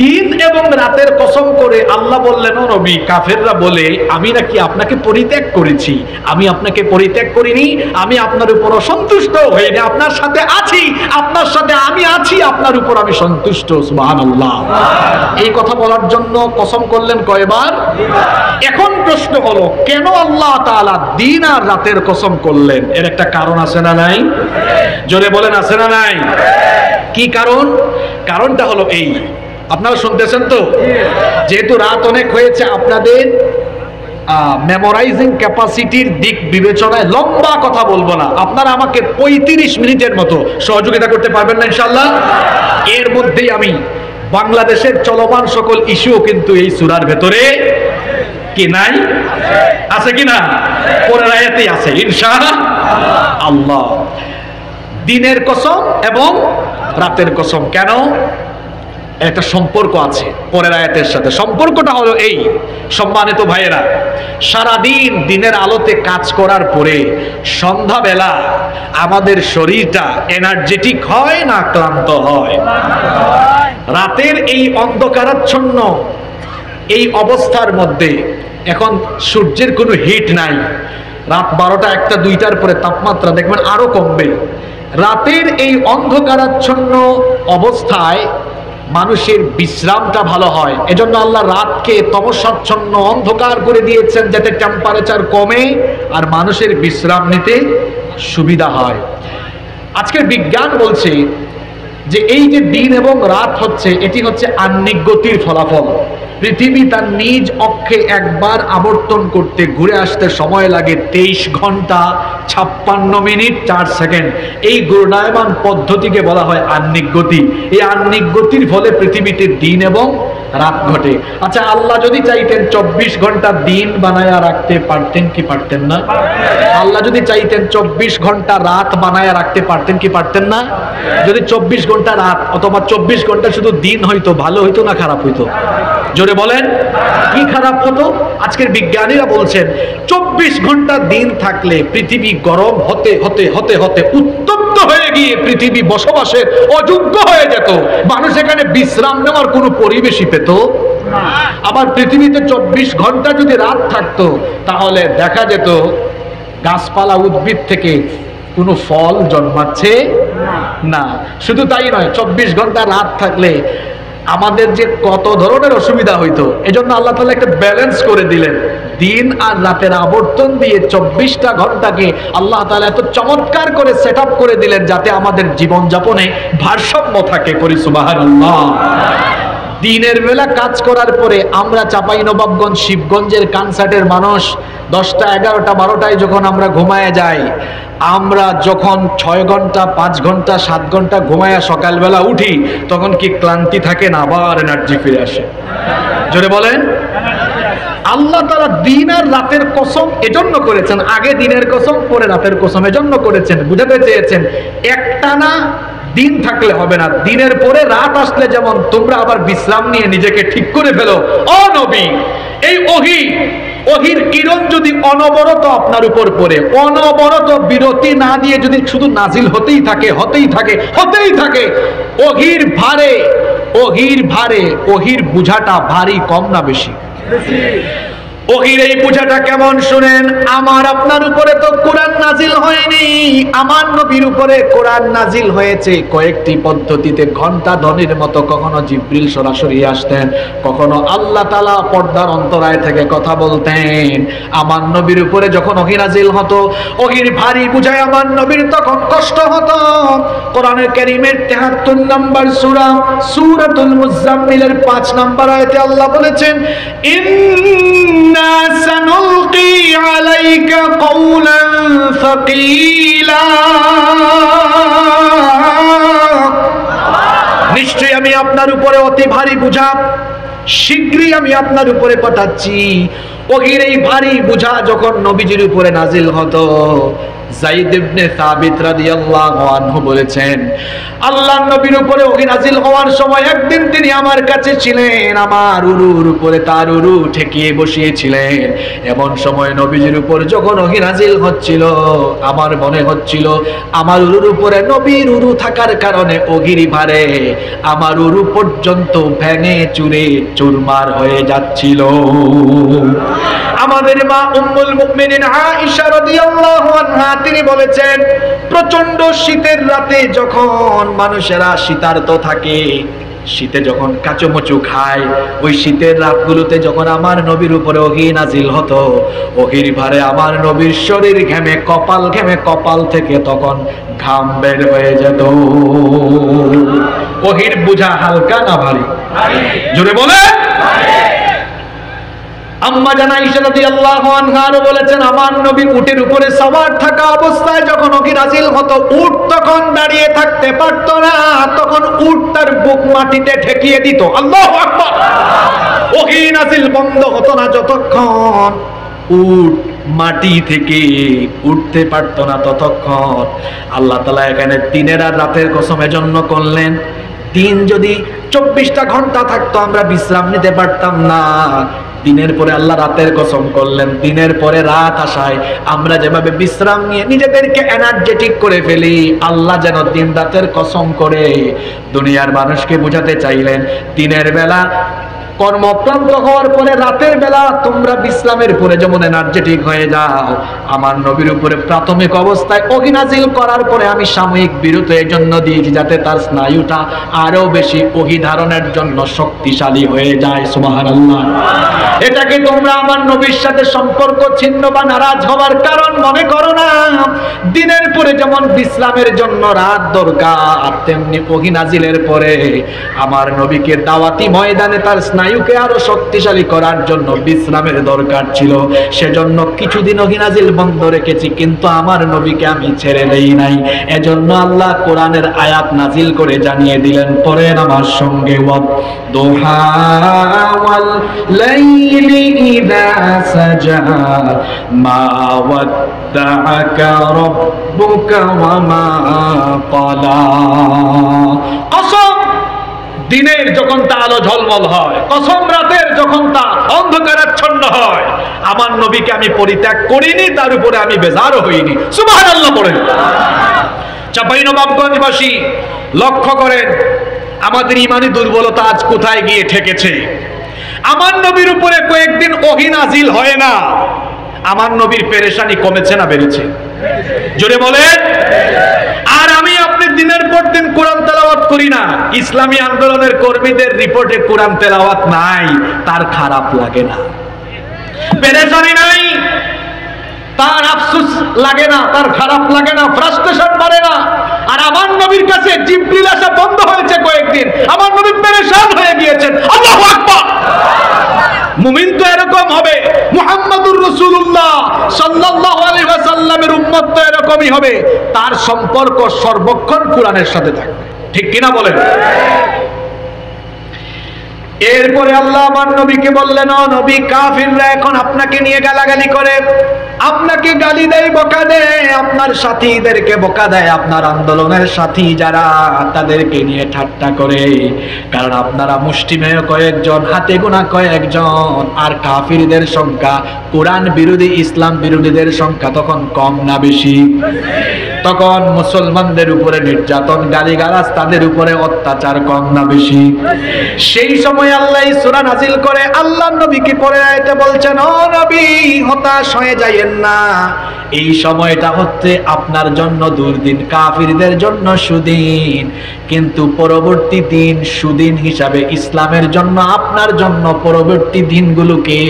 দিন এবং রাতের কসম করে আল্লাহ বললেন ও নবী, কাফেররা বলে আমি নাকি আপনাকে পরিত্যাগ করেছি। আমি আপনাকে পরিত্যাগ করিনি, আমি আপনার উপর অসন্তুষ্ট হইনি, আপনার সাথে আছি, আপনার সাথে আমি আছি, আপনার উপর আমি সন্তুষ্ট। সুবহানাল্লাহ। এই কথা বলার জন্য কসম করলেন কয়বার? এখন প্রশ্ন হলো কেন আল্লাহ তাআলা দিন আর রাতের কসম করলেন? এর একটা কারণ আছে না নাই? জোরে বলেন আছে না নাই? কি কারণ? কারণটা হলো এই, আপনারা শুনতেছেন তো, যেহেতু রাত অনেক হয়েছে, আপনাদের মেমোরাইজিং ক্যাপাসিটির দিক বিবেচনায় লম্বা কথা বলবো না। আপনারা আমাকে 35 মিনিটের মতো সহযোগিতা করতে পারবেন না ইনশাআল্লাহ? এর মধ্যেই আমি বাংলাদেশের চলমান সকল ইস্যু কিন্তু এই সূরার ভেতরে কি নাই? আছে কি না? পরের আয়াতেই আছে ইনশাআল্লাহ। দিনের কসম এবং রাতের কসম কেন? একটা সম্পর্ক আছে পরের আয়াতের সাথে। সম্পর্কটা হলো এই, সম্মানিত ভাইয়েরা, সারাদিন দিনের আলোতে কাজ করার পরে সন্ধ্যাবেলা আমাদের শরীরটা এনার্জেটিক হয় না ক্লান্ত হয়? রাতের এই অন্ধকারাচ্ছন্ন এই অবস্থার মধ্যে এখন সূর্যের কোনো হিট নাই, রাত 12টা 1টা 2টার পরে তাপমাত্রা দেখবেন আরো কমবে। রাতের এই অন্ধকারাচ্ছন্ন অবস্থায় মানুষের বিশ্রামটা ভালো হয়। এজন্য আল্লাহ রাতকে তমসাচ্ছন্ন অন্ধকার করে দিয়েছেন যাতে টেম্পারেচার কমে আর মানুষের বিশ্রাম নিতে সুবিধা হয়। আজকের বিজ্ঞান বলছে যে এই যে দিন এবং রাত হচ্ছে, এটি হচ্ছে আহ্নিক গতির ফলাফল। পৃথিবী তার নিজ অক্ষে একবার আবর্তন করতে ঘুরে আসতে সময় লাগে 23 ঘন্টা 56 মিনিট 4 সেকেন্ড। এই ঘূর্ণায়মান পদ্ধতিকে বলা হয় আহ্নিক গতি। এই আহ্নিক গতির ফলে পৃথিবীতে দিন এবং রাত ঘটে। আচ্ছা, আল্লাহ যদি চাইতেন 24 ঘন্টা দিন বানায়া রাখতে পারতেন কি পারতেন না? আল্লাহ যদি চাইতেন 24 ঘন্টা রাত বানায়া রাখতে পারতেন কি পারতেন না? যদি 24 ঘন্টা রাত অথবা 24 ঘন্টা শুধু দিন হইতো, ভালো হইতো না খারাপ হইতো? জোরে বলেন, কি খারাপ হতো? আজকের বিজ্ঞানীরা বলছেন 24 ঘন্টা দিন থাকলে পৃথিবী গরম হতে হতে হতে হতে উত্তপ্ত হয়ে গিয়ে পৃথিবী বসবাসের অযোগ্য হয়ে যেত। মানুষ এখানে বিশ্রাম নেওয়ার কোনো পরিবেশই পেত না। আবার পৃথিবীতে 24 ঘন্টা যদি রাত থাকতো তাহলে দেখা যেত গাছপালা উদ্ভিদ থেকে কোনো ফল জন্মাচ্ছে না। শুধু তাই নয়, 24 ঘন্টা রাত থাকলে আমাদের যে কত ধরনের অসুবিধা হইতো। এজন্য আল্লাহ তাআলা একটা ব্যালেন্স করে দিলেন। দিন আর রাতের আবর্তন দিয়ে 24টা ঘন্টাকে আল্লাহ তাআলা এত চমৎকার করে সেট আপ করে দিলেন যাতে আমাদের জীবনযাপনে ভারসাম্য থাকে। করি সুবহানাল্লাহ। দিনের বেলা কাজ করার পরে আমরা চাঁপাইনবাবগঞ্জ শিবগঞ্জের কানসার্টের মানুষ 10টা 11টা 12টায় যখন আমরা ঘুমায় যাই, আমরা যখন 6 ঘন্টা 5 ঘন্টা 7 ঘন্টা ঘুমায়া সকালবেলা উঠি তখন কি ক্লান্তি থাকে না? আবার এনার্জি ফিরে আসে। জোরে বলেন। আল্লাহ তাআলা দিন আর রাতের কসম এজন্য করেছেন, আগে দিনের কসম পরে রাতের কসম এজন্য করেছেন, বুঝাতে চেয়েছেন একটানা দিন থাকলে হবে না, দিনের পরে রাত আসলে যেমন তোমরা আবার বিশ্রাম নিয়ে নিজেকে ঠিক করে ফেলো। ও নবী, এই ওহির কিরণ যদি অনবরত আপনার উপর পড়ে, অনবরত বিরতি না দিয়ে যদি শুধু নাজিল হতেই থাকে ওহির ভারে ওহির বুঝাটা ভারী কম না বেশি? ওহির এই বোঝাটা কেমন শুনেন। আমার আপনার উপরে তো কোরআন নাজিল হয়নি, আমার নবীর উপরে কোরআন নাজিল হয়েছে কয়েকটি পদ্ধতিতে। ঘন্টা ধ্বনির মতো কখনো জিবরিল সরাসরি আসতেন, কখনো আল্লাহ তাআলা পর্দার অন্তরায় থেকে কথা বলতেন। আমার নবীর উপরে যখন ওহী নাজিল হতো, ওহীর ভারী বুঝায় আমার নবীর তখন কষ্ট হতো। কোরআনের কারীমের ৭৩ নম্বর সূরা সূরাতুল মুজাম্মিলের ৫ নম্বর আয়াতে আল্লাহ বলেছেন, ইন্না সানুলকি আলাইকা কওলান সাকিলা, নিশ্চয়ই আমি আপনার উপরে অতি ভারী বোঝা শীঘ্রই আমি আপনার উপরে পাঠাচ্ছি। ওহীর এই ভারী বোঝা যখন নবীজির উপরে নাজিল হতো, যায়েদ ইবনে সাবিত রাদিয়াল্লাহু আনহু বলেছেন, আল্লাহর নবীর উপরে ওহী নাজিল হওয়ার সময় একদিন তিনি আমার কাছে ছিলেন, আমার উরুর উপরে তার উরু ঠেকিয়ে বসিয়েছিলেন। এমন সময় নবীজির উপর যখন ওহী নাজিল হচ্ছিল, আমার মনে হচ্ছিল আমার উরুর উপরে নবীর উরু থাকার কারণে ওহীর ভারে আমার উরু পর্যন্ত ভেঙে চুরে চুরমার হয়ে যাচ্ছিল। আমাদের মা উম্মুল মুমিনিন আয়েশা রাদিয়াল্লাহু আনহা তিনি বলেছেন, প্রচন্ড শীতের রাতে যখন মানুষেরা শীতার্ত থাকে, শীতে যখন কাচুমচু খায়, ওই শীতের রাতগুলোতে যখন আমার নবীর উপরে ওহী নাজিল হতো, ওহীর ভারে আমার নবীর শরীর ঘেমে কপাল থেকে তখন ঘাম বের হয়ে যেত। ওহীর বোঝা হালকা না ভারী? জোরে বলে। আম্মা জান আয়েশা রাদিয়াল্লাহু আনহা বলেছেন, আমার নবী উটের উপরে সওয়ার থাকা অবস্থায় যখন ওহী নাজিল হতো, উট তখন দাঁড়িয়ে থাকতে পারত না, তখন উট তার বুক মাটিতে ঠেকিয়ে দিত। আল্লাহু আকবার। ওহী নাজিল বন্ধ হতো না যতক্ষণ উট মাটি থেকে উঠতে পারত না ততক্ষণ। আল্লাহ তাআলা এখানে দিনের আর রাতের কসম এজন্য করলেন, দিন যদি 24টা ঘন্টা থাকতো আমরা বিশ্রাম নিতে পারতাম না। দিনের পরে আল্লাহ রাতের কসম করলেন, দিনের পরে রাত আসায় আমরা যেভাবে বিশ্রাম নিয়ে নিজেদেরকে এনার্জেটিক করে ফেলি, আল্লাহ যেন দিন রাতের কসম করে দুনিয়ার মানুষকে বোঝাতে চাইলেন, দিনের বেলা কর্মক্লান্ত হওয়ার পরে রাতের বেলা তোমরা বিশ্রামের পরে যেমন এনার্জেটিক হয়ে যাও, আমার নবীর উপরে প্রাথমিক অবস্থায় ওহী নাজিল করার পরে আমি সাময়িক বিরতি এই জন্য দিয়েছি যাতে তার স্নায়ুটা আরো বেশি ওহী ধারণের জন্য শক্তিশালী হয়ে যায়। সুবহানাল্লাহ। এটাকে তোমরা আমার নবীর সাথে সম্পর্ক ছিন্ন বা নারাজ হওয়ার কারণ মনে করো না। দিনের পরে যেমন বিশ্রামের জন্য রাত দরকার, তেমনি ওহী নাজিলের পরে আমার নবীকে দাওয়াতি ময়দানে তার স্নায়ুকে আরো শক্তিশালী করার জন্য বিশ্রামের দরকার ছিল। সেজন্য কিছুদিন ওহী নাজিল বন্ধ রেখেছি, কিন্তু আমার নবীকে আমি ছেড়ে দেই নাই। এজন্য আল্লাহ কোরআনের আয়াত নাজিল করে জানিয়ে দিলেন, পড়েন আমার সঙ্গে, ওয়াদ-দুহা ওয়াল লাইলি ইযা সাজা মা ওয়াদ্দাআকা রাব্বুকা ওয়া মা ক্বালা। কসম দিনের যখন তা আলো ঝলমল হয়, কসম রাতের যখন তা অন্ধকারাচ্ছন্ন হয়, আমার নবীকে আমি পরিত্যাগ করিনি, তার উপরে আমি বেজারও হইনি। সুবহানাল্লাহ পড়েন। চাঁপাইনবাবগঞ্জবাসী লক্ষ্য করেন আমাদের ইমানি দুর্বলতা আজ কোথায় গিয়ে ঠেকেছে। আমার নবীর উপরে কয়েকদিন ওহী নাজিল হয় না, আমার নবীর পেরেশানি কমেছে না বেড়েছে? জোরে বলেন। আর আমি আপনি দিনের পর দিন কোরআন তেলাওয়াত করি না, ইসলামী আন্দোলনের কর্মীদের রিপোর্টে কোরআন তেলাওয়াত নাই, তার খারাপ লাগে না, পেরেশানি নাই, তার আফসোস লাগে না, তার খারাপ লাগে না, ফ্রাস্ট্রেশন বাড়ে না। আর আমার নবীর কাছে জিবরিল আসা বন্ধ হয়েছে কয়েকদিন, আমার নবী পেরেশান হয়ে গিয়েছেন। আল্লাহু আকবার। মুমিন তো এরকম হবে, মুহাম্মাদুর রাসূলুল্লাহ সাল্লাল্লাহু আলাইহি ওয়াসাল্লামের উম্মত তো এরকমই হবে, তার সম্পর্ক সর্বক্ষণ কোরআনের সাথে থাকবে। ঠিক কিনা বলেন? এরপরে আল্লাহ আমার নবীকে বললেন, ও নবী, কাফিররা এখন আপনাকে নিয়ে গালাগালি করে, আপনাকে গালি দেয়, বকা দেয়, আপনার সাথীদেরকে বকা দেয়, আপনার আন্দোলনের সাথী যারা তাদেরকে নিয়ে ঠাট্টা করে, কারণ আপনারা মুষ্টিমেয় কয়েকজন, হাতে গোনা কয়েকজন, আর কাফিরদের সংখ্যা, কোরআন বিরোধী ইসলাম বিরোধীদের সংখ্যা তখন কম না বেশি? তখন মুসলমানদের উপরে নির্যাতন, গালিগালাজ, তাদের উপরে অত্যাচার কম না বেশি? সেই সময় সময় আল্লাহ এই সূরা নাজিল করে আল্লাহর নবীকে পরে আয়াতে বলছেন, ও নবী হতাশ হয়ে যায়েন না, এই সময়টা হচ্ছে আপনার জন্য দুর্দিন, কাফিরদের জন্য সুদিন, কিন্তু পরবর্তী দিন সুদিন হিসাবে ইসলামের জন্য আপনার জন্য পরবর্তী দিনগুলোকে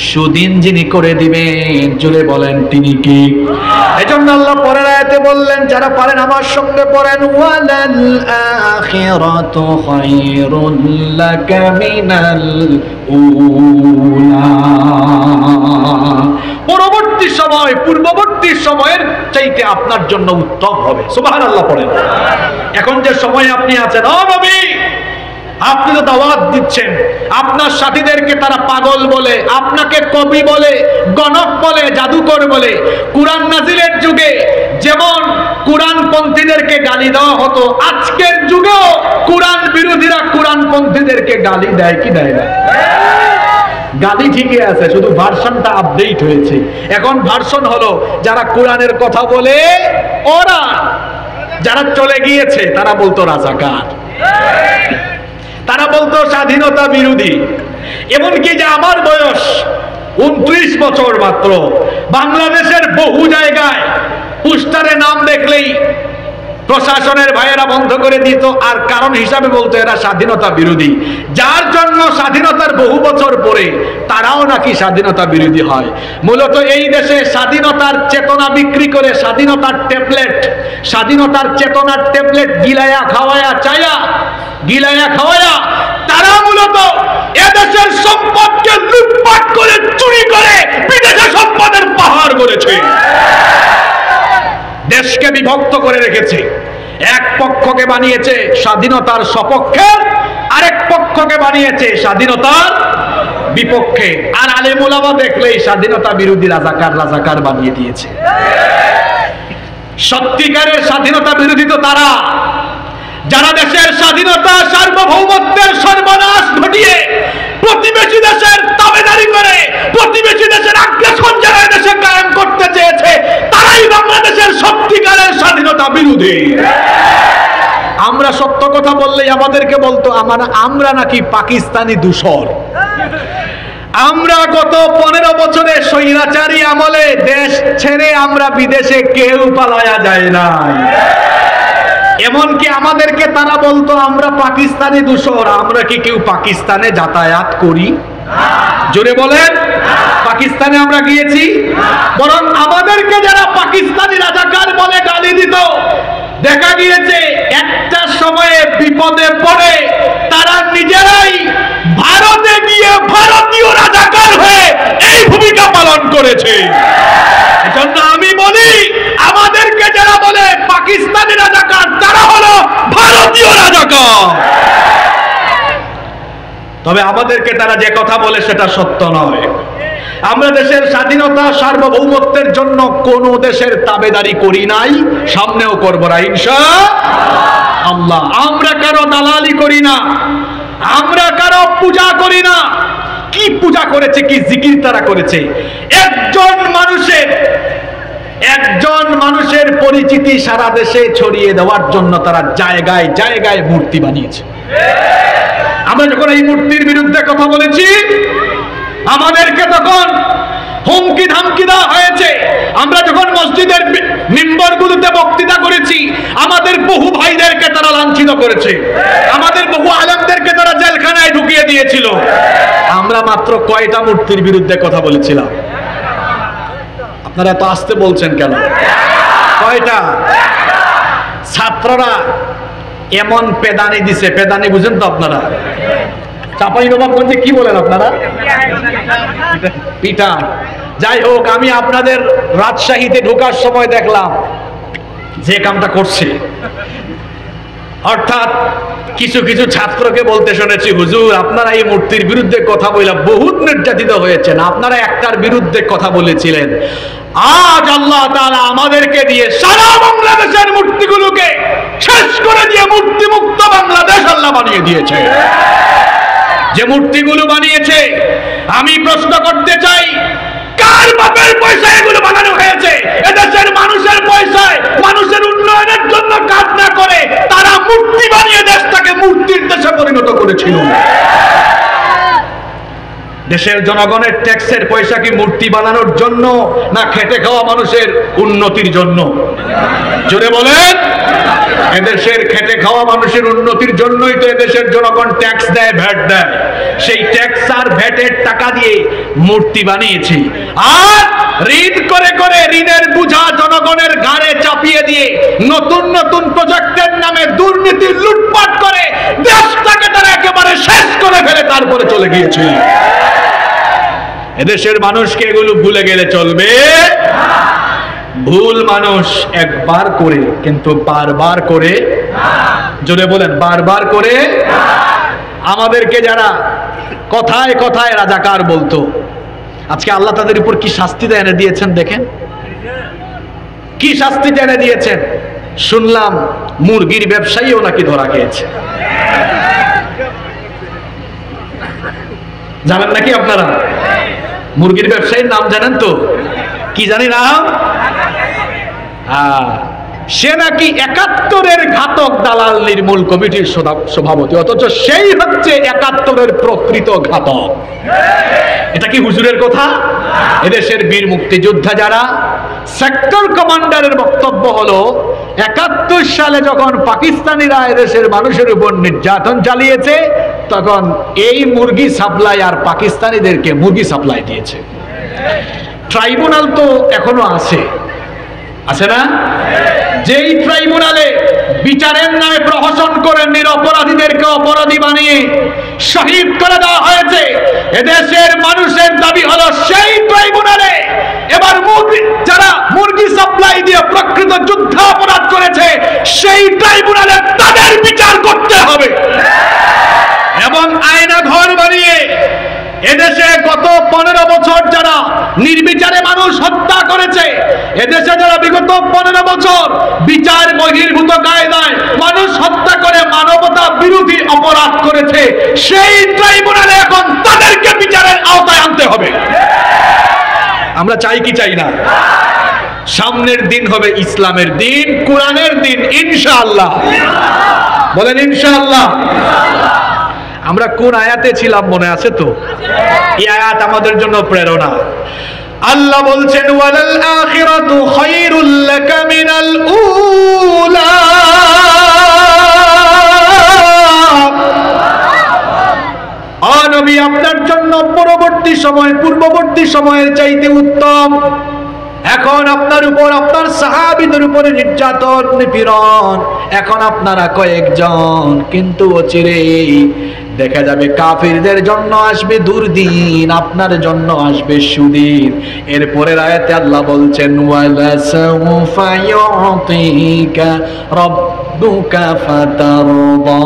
সুদিন যিনি করে দিবেন, জুড়ে বলেন তিনি কি? এজন্য আল্লাহ পরের আয়াতে বললেন, যারা পারেন আমার সঙ্গে পড়েন, ওয়ালাল আখিরাতু খায়রুল লাকা মিনাল উলা। পরবর্তী সময় পূর্ববর্তী সময়ের চাইতে আপনার জন্য উত্তম হবে। সুবহানাল্লাহ পড়েন। এখন যে সময় আপনি আছেন, ও নবী আপনি তো দাওয়াত দিচ্ছেন, আপনার সাথীদেরকে তারা পাগল বলে, আপনাকে কবি বলে, গণক বলে, জাদুকর বলে। কুরআন নাজিলের যুগে যেমন কুরআন পন্থীদেরকে গালি দেওয়া হতো, আজকের যুগেও কুরআন বিরোধীরা কুরআন পন্থীদেরকে গালি দেয় কি দেয় না? গালি ঠিকই আছে, শুধু ভার্সনটা আপডেট হয়েছে। এখন ভার্সন হলো যারা কোরআনের কথা বলে ওরা, যারা চলে গিয়েছে তারা বলতো রাজাকার, তারা বলতো স্বাধীনতা বিরোধী। এমনকি যে আমার বয়স 29 বছর মাত্র, বাংলাদেশের বহু জায়গায় পোস্টারে নাম দেখলেই প্রশাসনের ভাইয়েরা বন্ধ করে দিত, আর কারণ হিসাবে বলতো এরা স্বাধীনতা বিরোধী। যার জন্য স্বাধীনতার বহু বছর পরে তারাও নাকি স্বাধীনতা বিরোধী হয়। মূলত এই দেশে স্বাধীনতার চেতনা বিক্রি করে স্বাধীনতার ট্যাবলেট গিলায়া খাওয়ায়া চায়া গিলায়া খাওয়ায়া তারা মূলত এদেশের সম্পদকে লুটপাট করে চুরি করে বিদেশে সম্পদের পাহাড় গড়েছে, দেশকে বিভক্ত করে রেখেছে। এক পক্ষকে বানিয়েছে স্বাধীনতার সপক্ষে, আরেক পক্ষকে বানিয়েছে স্বাধীনতার বিপক্ষে। আর আলেম ওলামা দেখলেই স্বাধীনতা বিরোধী রাজাকার বানিয়ে দিয়েছে। সত্যিকারের স্বাধীনতা বিরোধী তো তারা যারা দেশের স্বাধীনতা সার্বভৌমত্বের সর্বনাশ ঘটিয়ে প্রতিবেশী দেশের তাবেদারি করে প্রতিবেশী দেশের আগ্রাসন যারা দেশে কায়েম করতে চেয়েছে, তারাই বাংলাদেশের সত্যিকারের স্বাধীনতা বিরোধী। আমরা সত্য কথা বললেই আমাদেরকে বলতো আমরা নাকি পাকিস্তানি দূষর। আমরা গত 15 বছরে স্বৈরাচারী আমলে দেশ ছেড়ে আমরা বিদেশে কেউ পালায়া যায় নাই। এমনকি আমাদেরকে তারা বলতো আমরা পাকিস্তানি দূষর। আমরা কি কেউ পাকিস্তানে যাতায়াত করি? জোরে বলেন, পাকিস্তানে আমরা গিয়েছি? বরং আমাদেরকে যারা পাকিস্তানি রাজাকার বলে গালি দিত, দেখা গিয়েছে একটা সময়ে বিপদে পড়ে তারা নিজেরাই ভারতে গিয়ে ভারতীয় রাজাকার হয়ে এই ভূমিকা পালন করেছে। এজন্য আমি বলি, আমাদেরকে যারা বলে পাকিস্তানি রাজাকার তারা হলো ভারতীয় রাজাকার। তবে আমাদেরকে তারা যে কথা বলে সেটা সত্য নয়। আমরা দেশের স্বাধীনতা সার্বভৌমত্বের জন্য কোন দেশের তাবেদারি করি নাই, সামনেও করব না ইনশাআল্লাহ। আমরা কারো দালালি করি না, আমরা কারো পূজা করি না। কি পূজা করেছে, কি জিকির তারা করেছে? একজন মানুষের পরিচিতি সারা দেশে ছড়িয়ে দেওয়ার জন্য তারা জায়গায় জায়গায় মূর্তি বানিয়েছে। আমরা যখন এই মূর্তির বিরুদ্ধে কথা বলেছি, আমাদেরকে তখন হুমকি ধামকি দেওয়া হয়েছে। আমরা যখন মসজিদের মিম্বরগুলোতে বক্তৃতা করেছি, আমাদের বহু ভাইদেরকে তারা লাঞ্ছিত করেছে, আমাদের বহু আলেমদেরকে তারা জেলখানায় ঢুকিয়ে দিয়েছিল। আমরা মাত্র কয়টা মূর্তির বিরুদ্ধে কথা বলেছিলাম? আপনারা তো আসতে বলছেন কেন? কয়টা? ছাত্ররা এমন পেদানি দিছে, পেদানি বুঝেন তো আপনারা? চাঁপাইনবাবগঞ্জে কি বলেন আপনারা? পিঠা। যাই হোক, আমি আপনাদের রাজশাহীতে ঢোকার সময় দেখলাম যে কামটা করছে। অর্থাৎ কিছু কিছু ছাত্রকে বলতে শুনেছি, হুজুর আপনারা এই মূর্তির বিরুদ্ধে কথা বলে বহুত নির্যাতিত হয়েছেন, আপনারা একটার বিরুদ্ধে কথা বলেছিলেন। আজ আল্লাহ তাআলা আমাদেরকে দিয়ে সারা বাংলাদেশের মূর্তিগুলোকে শেষ করে দিয়ে মূর্তি মুক্ত বাংলাদেশ আল্লাহ বানিয়ে দিয়েছে। যে মূর্তিগুলো বানিয়েছে, আমি প্রশ্ন করতে চাই, কার বাপের পয়সায় এগুলো বানানো হয়েছে? এদেশের মানুষের পয়সায় মানুষের উন্নয়নের জন্য কাজ না করে তারা মূর্তি বানিয়ে দেশটাকে মূর্তির দেশে পরিণত করেছিল। দেশের জনগণের ট্যাক্সের পয়সা কি মূর্তি বানানোর জন্য না খেটে খাওয়া মানুষের উন্নতির জন্য? জোরে বলেন। এদেশের খেটে খাওয়া মানুষের উন্নতির জন্যই তো এদেশের জনগণ ট্যাক্স দেয়, ভ্যাট দেয়। সেই ট্যাক্স আর ভ্যাটের টাকা দিয়ে মূর্তি বানিয়েছি, আর ঋণ করে করে ঋণের বোঝা জনগণের ঘাড়ে চাপিয়ে দিয়ে নতুন নতুন প্রজেক্টের নামে দুর্নীতি লুটপাট করে দেশটাকে তারা একেবারে শেষ করে ফেলে তারপরে চলে গিয়েছে। এদেশের মানুষকে এগুলো ভুলে গেলে চলবে? ভুল মানুষ একবার করে, কিন্তু বারবার করে। জোরে বলেন, বারবার করে। আমাদেরকে যারা কথায় কথায় রাজাকার বলতো, আজকে আল্লাহ তাদের উপর কি শাস্তিটা এনে দিয়েছেন দেখেন, কি শাস্তিটা এনে দিয়েছেন। শুনলাম মুরগির ব্যবসায়ীও নাকি ধরা খেয়েছে। জানেন নাকি আপনারা? মুরগির ব্যবসায়ীর নাম জানেন তো? কি জানি নাম? সে নাকি ৭১-এর ঘাতক দালাল নির্মূল কমিটির সভাপতি, অথচ সেই হচ্ছে ৭১-এর প্রকৃত ঘাতক। এটা কি হুজুরের কথা? এদেশের বীর মুক্তিযোদ্ধা যারা, সেক্টর কমান্ডারের বক্তব্য হলো ৭১ সালে যখন পাকিস্তানিরা এদেশের মানুষের উপর নির্যাতন চালিয়েছে, তখন এই মুরগি সাপ্লাই আর পাকিস্তানিদেরকে মুরগি সাপ্লাই দিয়েছে। ট্রাইব্যুনাল তো এখনো আছে, আছে না? যেই ট্রাইব্যুনালে বিচারের নামে প্রহসন করে নিরপরাধীদেরকে অপরাধী বানিয়ে শহীদ করে দেওয়া হয়েছে, এদেশের মানুষের দাবি হলো সেই ট্রাইব্যুনালে এবার যারা মুরগি সাপ্লাই দিয়ে প্রকৃত যুদ্ধাপরাধ করেছে, সেই ট্রাইব্যুনালে তাদের বিচার করতে হবে। এবং আয়না ঘর বানিয়ে এদেশে গত 15 বছর যারা নির্বিচারে মানুষ হত্যা করেছে, এদেশে যারা বিগত 15 বছর বিচার বহির্ভূত কায়দায় মানুষ হত্যা করে মানবতা বিরোধী অপরাধ করেছে, সেই ট্রাইব্যুনালে এখন তাদেরকে বিচারের আওতায় আনতে হবে। আমরা চাই কি চাই না? সামনের দিন হবে ইসলামের দিন, কোরআনের দিন, ইনশাআল্লাহ। বলেন ইনশাআল্লাহ। আমরা কোন আয়াতে ছিলাম মনে আছে তো? এই আয়াত আমাদের জন্য প্রেরণা। আল্লাহ বলছেন, ওয়ালাল আখিরাতু খায়রুল লাকা মিনাল উলা। ও নবী, আপনার জন্য পরবর্তী সময় পূর্ববর্তী সময়ের চাইতে উত্তম। এখন আপনার উপর, আপনার সাহাবীদের উপরে নির্যাতন নিপীড়ন, এখন আপনারা কয়েকজন, কিন্তু অচিরেই দেখা যাবে কাফিরদের জন্য আসবে দুর্দিন, আপনার জন্য আসবে সুদিন। এরপরের আয়াতে আল্লাহ বলছেন, ওয়ালা সাউফা ইউতিকা রাব্বুকা ফাতারদা।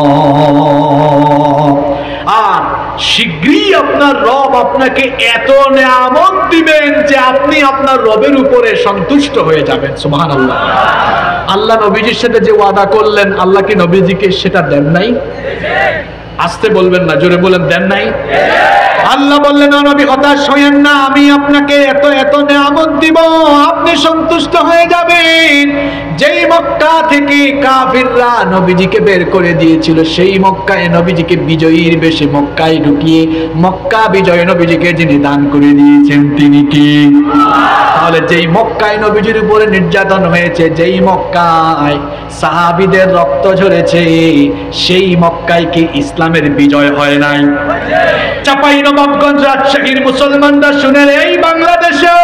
আর শীঘ্রই আপনার রব আপনাকে এত নিয়ামত দিবেন যে আপনি আপনার রবের উপরে সন্তুষ্ট হয়ে যাবেন। সুবহানাল্লাহ। আল্লাহ নবীজির সাথে যে ওয়াদা করলেন, আল্লাহ কি নবীজিকে সেটা দেন নাই? আসতে বলবেন না, জোরে বলেন, দেন নাই? আল্লাহ বললেন, নবী হতাশ হয়েন না, আমি আপনাকে এত এত নিয়ামত দিব, আপনি সন্তুষ্ট হয়ে যাবেন। যেই মক্কা থেকে কাফিররা নবীজিকে বের করে দিয়েছিল, সেই মক্কায় নবীজিকে বিজয়ীর বেশে মক্কায় ঢুকিয়ে মক্কা বিজয় নবীজিকে যিনি দান করে দিয়েছেন তিনি কি? তাহলে যেই মক্কায় নবীজির উপরে নির্যাতন হয়েছে, যেই মক্কায় সাহাবীদের রক্ত ঝরেছে, সেই মক্কায় কি ইসলামের বিজয় হয় নাই? চাঁপাইনবাবগঞ্জ, রাজশাহীর মুসলমানরা শুনেন, এই বাংলাদেশে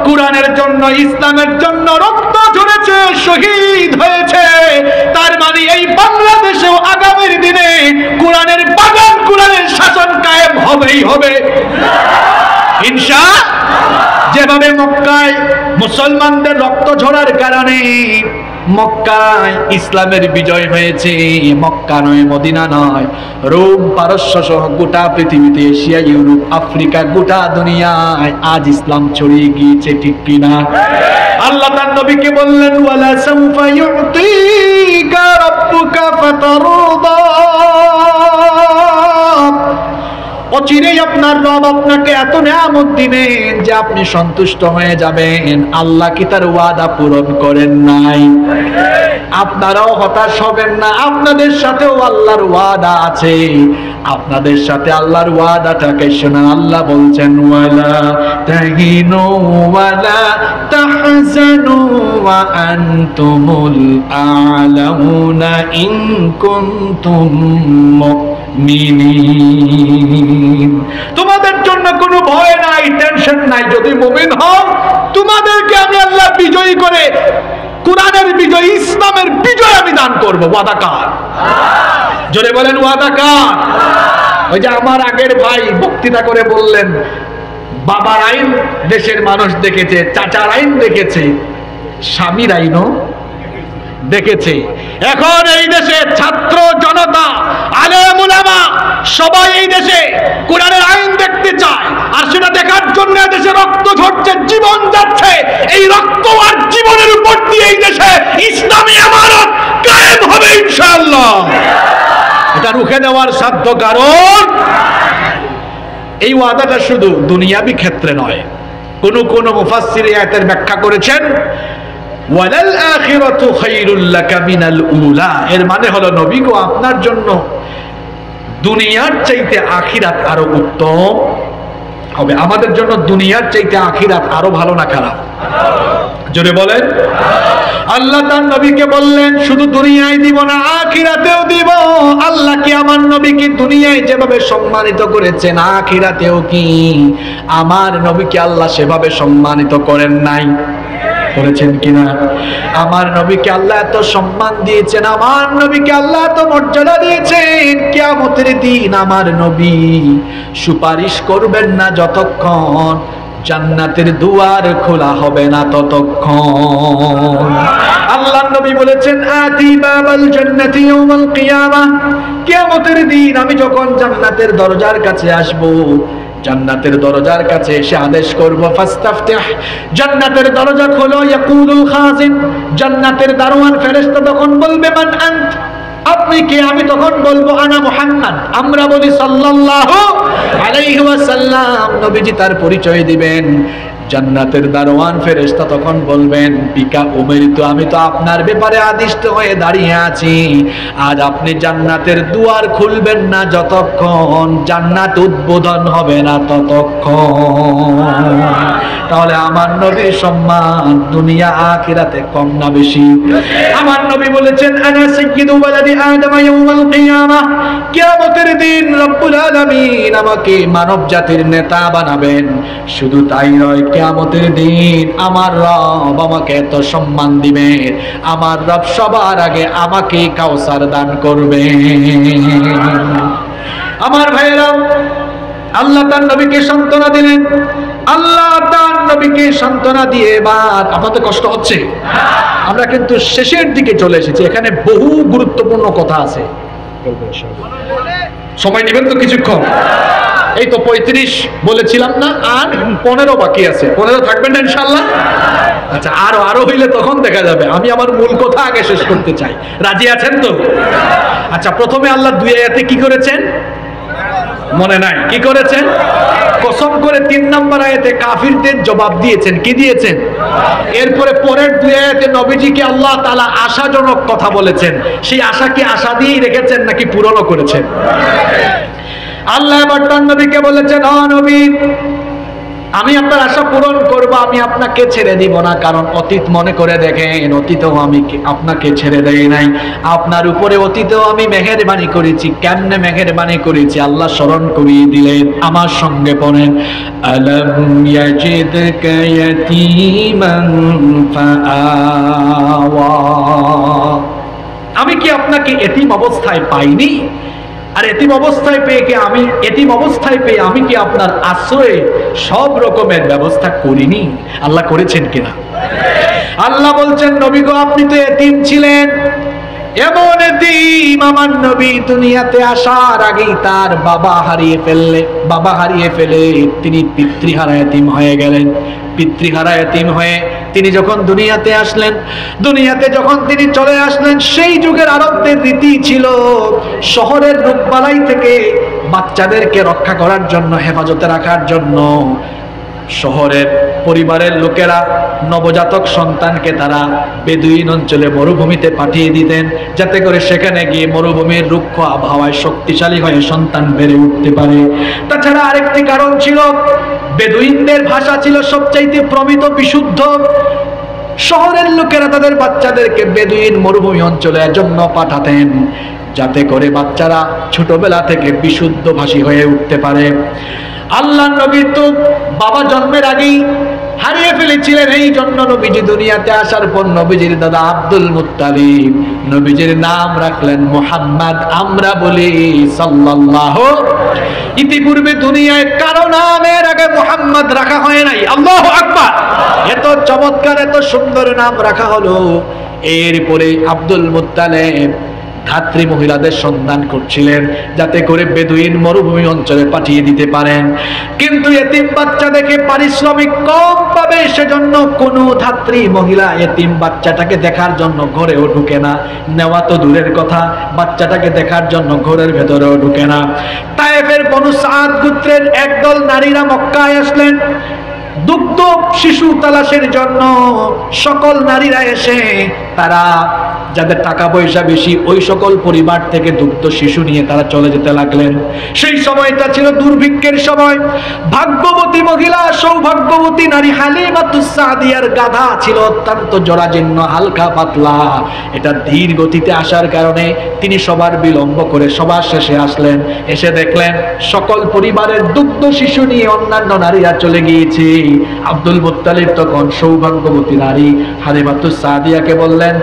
কোরআনের জন্য, ইসলামের জন্য রক্ত ঝরেছে, শহীদ হয়েছে। তার মানে এই বাংলাদেশেও আগামীর দিনে কোরআনের বাগান, কোরআনের শাসন কায়েম হবেই হবে ইনশাআল্লাহ। যেভাবে মক্কায় মুসলমানদের রক্ত ঝরার কারণে মক্কায় ইসলামের বিজয় হয়েছে, মক্কা নয়, মদিনা নয়, রোম পারস্য সহ গোটা পৃথিবীতে, এশিয়া, ইউরোপ, আফ্রিকা, গোটা দুনিয়ায় আজ ইসলাম ছড়িয়ে গিয়েছে, ঠিক কিনা? আল্লাহ তার নবীকে বললেন, ওয়ালা সাউফা ইউতিকা রাব্বুকা ফাতারদা। অচিরেই আপনার রব আপনাকে এত নিয়ামত দিবেন যে আপনি সন্তুষ্ট হয়ে যাবেন। আল্লাহ কি তার ওয়াদা পূরণ করেন নাই? আপনারাও হতাশ হবেন না, আপনাদের সাথেও আল্লাহর ওয়াদা আছে। আপনাদের সাথে আল্লাহর ওয়াদাটাকে শোনা। আল্লাহ বলছেন ওয়ালা তাহিনু ওয়ালা তাহজানু ওয়া আনতুমুল আ'লাউনা ইন কুনতুম মুমিনিন। তোমাদের জন্য কোনো ভয় নাই, টেনশন নাই, যদি মুমিন হও তোমাদেরকে আমি আল্লাহ বিজয়ী করে কুরআনের বিজয়, ইসলামের বিজয় আমি দান করব। ওয়াদা কার? জোরে বলেন ওয়াদা কার? ওই যে আমার আগের ভাই বক্তৃতা করে বললেন, বাবার আইন দেশের মানুষ দেখেছে, চাচার আইন দেখেছে, স্বামীর আইনও দেখেছে। এখন এই দেশে ছাত্র জনতা, আলেম উলামা সবাই এই দেশে কোরআনের আইন দেখতে চায়, আর সেটা দেখার জন্য দেশে রক্ত ঝরছে, জীবন যাচ্ছে। এই রক্ত আর জীবনের উপর দিয়ে এই দেশে ইসলামী ইমারত কায়েম হবে ইনশাআল্লাহ। এটা রুখে দেওয়ার সাধ্য কারণ এই ওয়াদাটা শুধু দুনিয়াবি ক্ষেত্রে নয়। কোন মুফাসসির আয়াতের ব্যাখ্যা করেছেন ওয়ালাল আখিরাতু খায়রুল লাকা মিনাল উলা, এর মানে হলো নবী গো আপনার জন্য দুনিয়ার চাইতে আখিরাত আরো উত্তম হবে। আমাদের জন্য দুনিয়ার চাইতে আখিরাত আরো ভালো না খারাপ? জোরে বলেন। আল্লাহ তার নবীকে বললেন শুধু দুনিয়ায় দিব না, আখিরাতেও দিব। আল্লাহ কি আমার নবীকে দুনিয়ায় যেভাবে সম্মানিত করেছেন, আখিরাতেও কি আমার নবীকে আল্লাহ সেভাবে সম্মানিত করেন নাই? করেছেন কিনা? আমার নবীকে আল্লাহ এত সম্মান দিয়েছেন, আমার নবীকে আল্লাহ এত মর্যাদা দিয়েছেন, কিয়ামতের দিন আমার নবী সুপারিশ করবেন না যতক্ষণ জান্নাতের দুয়ার খোলা হবে না ততক্ষণ। আল্লাহ নবী বলেছেন আতি বাবাল জান্নাতি ইয়াউমাল কিয়ামাহ, কিয়ামতের দিন আমি যখন জান্নাতের দরজার কাছে আসব, জান্নাতের দরজার কাছে এসে আদেশ করব ফাস্তাফতিহ, জান্নাতের দরজা খোলো। ইয়াকুলুল খাজিন, জান্নাতের দারোয়ান ফেরেশতা তখন বলবে মান আনত, আপনি কে? আমি তখন বলবো আনা মুহাম্মদ। আমরা বলি সাল্লাল্লাহু আলাইহি ওয়াসাল্লাম। নবীজি তার পরিচয় দিবেন। জান্নাতের দারোয়ান ফেরেশতা তখন বলবেন বিকা উমিরতু, আমি তো আপনার ব্যাপারে আদিষ্ট হয়ে দাঁড়িয়ে আছি, আজ আপনি জান্নাতের দুয়ার খুলবেন না যতক্ষণ জান্নাত উদ্বোধন হবে না ততক্ষণ। তাহলে আমার নবীর সম্মান দুনিয়া আখিরাতে কম না বেশি? আমার নবী বলেছেন আনা সাইয়্যিদু ওয়ালাদি আদম ইয়াউমাল কিয়ামাহ, কিয়ামতের দিন রব্বুল আলামিন আমাকে মানব জাতির নেতা বানাবেন। শুধু তাই নয়, কিয়ামতের দিন আমার রব আমাকে এত সম্মান দিবে, আমার রব সবার আগে আমাকে কাউসার দান করবে। আমার ভাইরা, আল্লাহ তার নবীকে সান্ত্বনা দিলেন। আল্লাহ তার নবীকে সান্ত্বনা দিয়ে এবার আপনাদের কষ্ট হচ্ছে? আমরা কিন্তু শেষের দিকে চলে এসেছি, এখানে বহু গুরুত্বপূর্ণ কথা আছে। সময় নেবেন তো কিছুক্ষণ? এই তো 35 বলেছিলাম না, আর 15 বাকি আছে। 15 থাকবেন না ইনশাআল্লাহ? আচ্ছা, আরো হইলে তখন দেখা যাবে। আমি আমার মূল কথা আগে শেষ করতে চাই। রাজি আছেন তো? আচ্ছা, প্রথমে আল্লাহ 2 আয়াতে কি করেছেন মনে নাই? কি করেছেন? কসম করে 3 নম্বর আয়াতে কাফিরদের জবাব দিয়েছেন। কি দিয়েছেন? এরপরে পরের 2 আয়াতে নবীজিকে আল্লাহ তাআলা আশাজনক কথা বলেছেন। সেই আশা কি আশা দিয়েই রেখেছেন নাকি পূরণও করেছেন? আল্লাহ এবার তার নবীকে বলেছেন ও নবী, আমি আপনার আশা পূরণ করব, আমি আপনাকে ছেড়ে দিব না। কারণ অতীত মনে করে দেখেন, অতীতেও আমি আপনাকে ছেড়ে দেই নাই। আপনার উপরে অতীতেও আমি মেহেরবানি করেছি। কেমনে মেহেরবানি করেছি আল্লাহ স্মরণ করিয়ে দিলেন। আমার সঙ্গে পড়েন আলাম ইয়াজিদকা ইয়াতীমান ফাআওয়া, আমি কি আপনাকে এতিম অবস্থায় পাইনি? আর এতিম অবস্থায় পেয়ে আমি কি আপনার আশ্রয়ে সব রকমের ব্যবস্থা করিনি? আল্লাহ করেছেন কিনা? আল্লাহ বলছেন নবী গো, আপনি তো এতিম ছিলেন। এমন এতিম আমার নবী দুনিয়াতে আসার আগেই তার বাবা হারিয়ে ফেলে তিনি পিতৃহারা এতিম হয়ে গেলেন। পিতৃহারা এতিম হয়ে তিনি যখন দুনিয়াতে আসলেন, দুনিয়াতে যখন তিনি চলে আসলেন, সেই যুগের আরবদের রীতি ছিল শহরের রোগবালাই থেকে বাচ্চাদেরকে রক্ষা করার জন্য, হেফাজতে রাখার জন্য শহরের পরিবারের লোকেরা নবজাতক সন্তানকে তারা বেদুইন অঞ্চলে মরুভূমিতে পাঠিয়ে দিতেন, যাতে করে সেখানে গিয়ে মরুভূমির রুক্ষ আবহাওয়ায় শক্তিশালী হয়ে সন্তান বেড়ে উঠতে পারে। তাছাড়া আরেকটি কারণ ছিল, বেদুইনদের ভাষা ছিল সবচাইতে প্রমিত বিশুদ্ধ। শহরের লোকেরা তাদের বাচ্চাদেরকে বেদুইন মরুভূমি অঞ্চলে এজন্য পাঠাতেন, যাতে করে বাচ্চারা ছোটবেলা থেকে বিশুদ্ধ ভাষী হয়ে উঠতে পারে। আল্লাহ নবী তো বাবা জন্মের আগেই হারিয়ে ফেলেছিলেন, এই জন্য নবীজি দুনিয়াতে আসার পর নবীজির দাদা আব্দুল মুত্তালিব নবীজির নাম রাখলেন মুহাম্মদ। আমরা বলি সাল্লাল্লাহু। ইতিপূর্বে দুনিয়ায় কারো নামের আগে মুহাম্মদ রাখা হয় নাই। আল্লাহু আকবার। এত চমৎকার এত সুন্দর নাম রাখা হলো। এরপরে আব্দুল মুত্তালিব ধাত্রী মহিলাদের সন্ধান করছিলেন, যাতে করে বেদুইন মরুভূমি অঞ্চলে পাঠিয়ে দিতে পারেন। কিন্তু এতিম বাচ্চা দেখে পারিশ্রমিক কম পাবে, সেজন্য কোনো ধাত্রী মহিলা এতিম বাচ্চাটাকে দেখার জন্য ঘরেও ঢুকে না। নেওয়া তো দূরের কথা, বাচ্চাটাকে দেখার জন্য ঘরের ভেতরেও ঢুকে না। তায়েফের বনু সাদ গোত্রের একদল নারীরা মক্কায় আসলেন দুগ্ধ শিশু তালাশের জন্য। সকল নারীরা এসে তারা যাদের টাকা পয়সা বেশি, ওই সকল পরিবার থেকে দুগ্ধ শিশু নিয়ে তারা চলে যেতে লাগলেন। সেই সময়টা ছিল দুর্ভিক্ষের সময়। ভাগ্যবতী মহিলা, সৌভাগ্যবতী নারী হালিমাতুস সাদিয়ার গাধা ছিল অত্যন্ত জরাজীর্ণ, হালকা পাতলা। এটা ধীর গতিতে আসার কারণে তিনি সবার বিলম্ব করে সবার শেষে আসলেন। এসে দেখলেন সকল পরিবারের দুগ্ধ শিশু নিয়ে অন্যান্য নারীরা চলে গিয়েছে। আব্দুল মুত্তালিব তখন সৌভাগ্যবতী নারী হালিমাতুস সাদিয়াকে বললেন,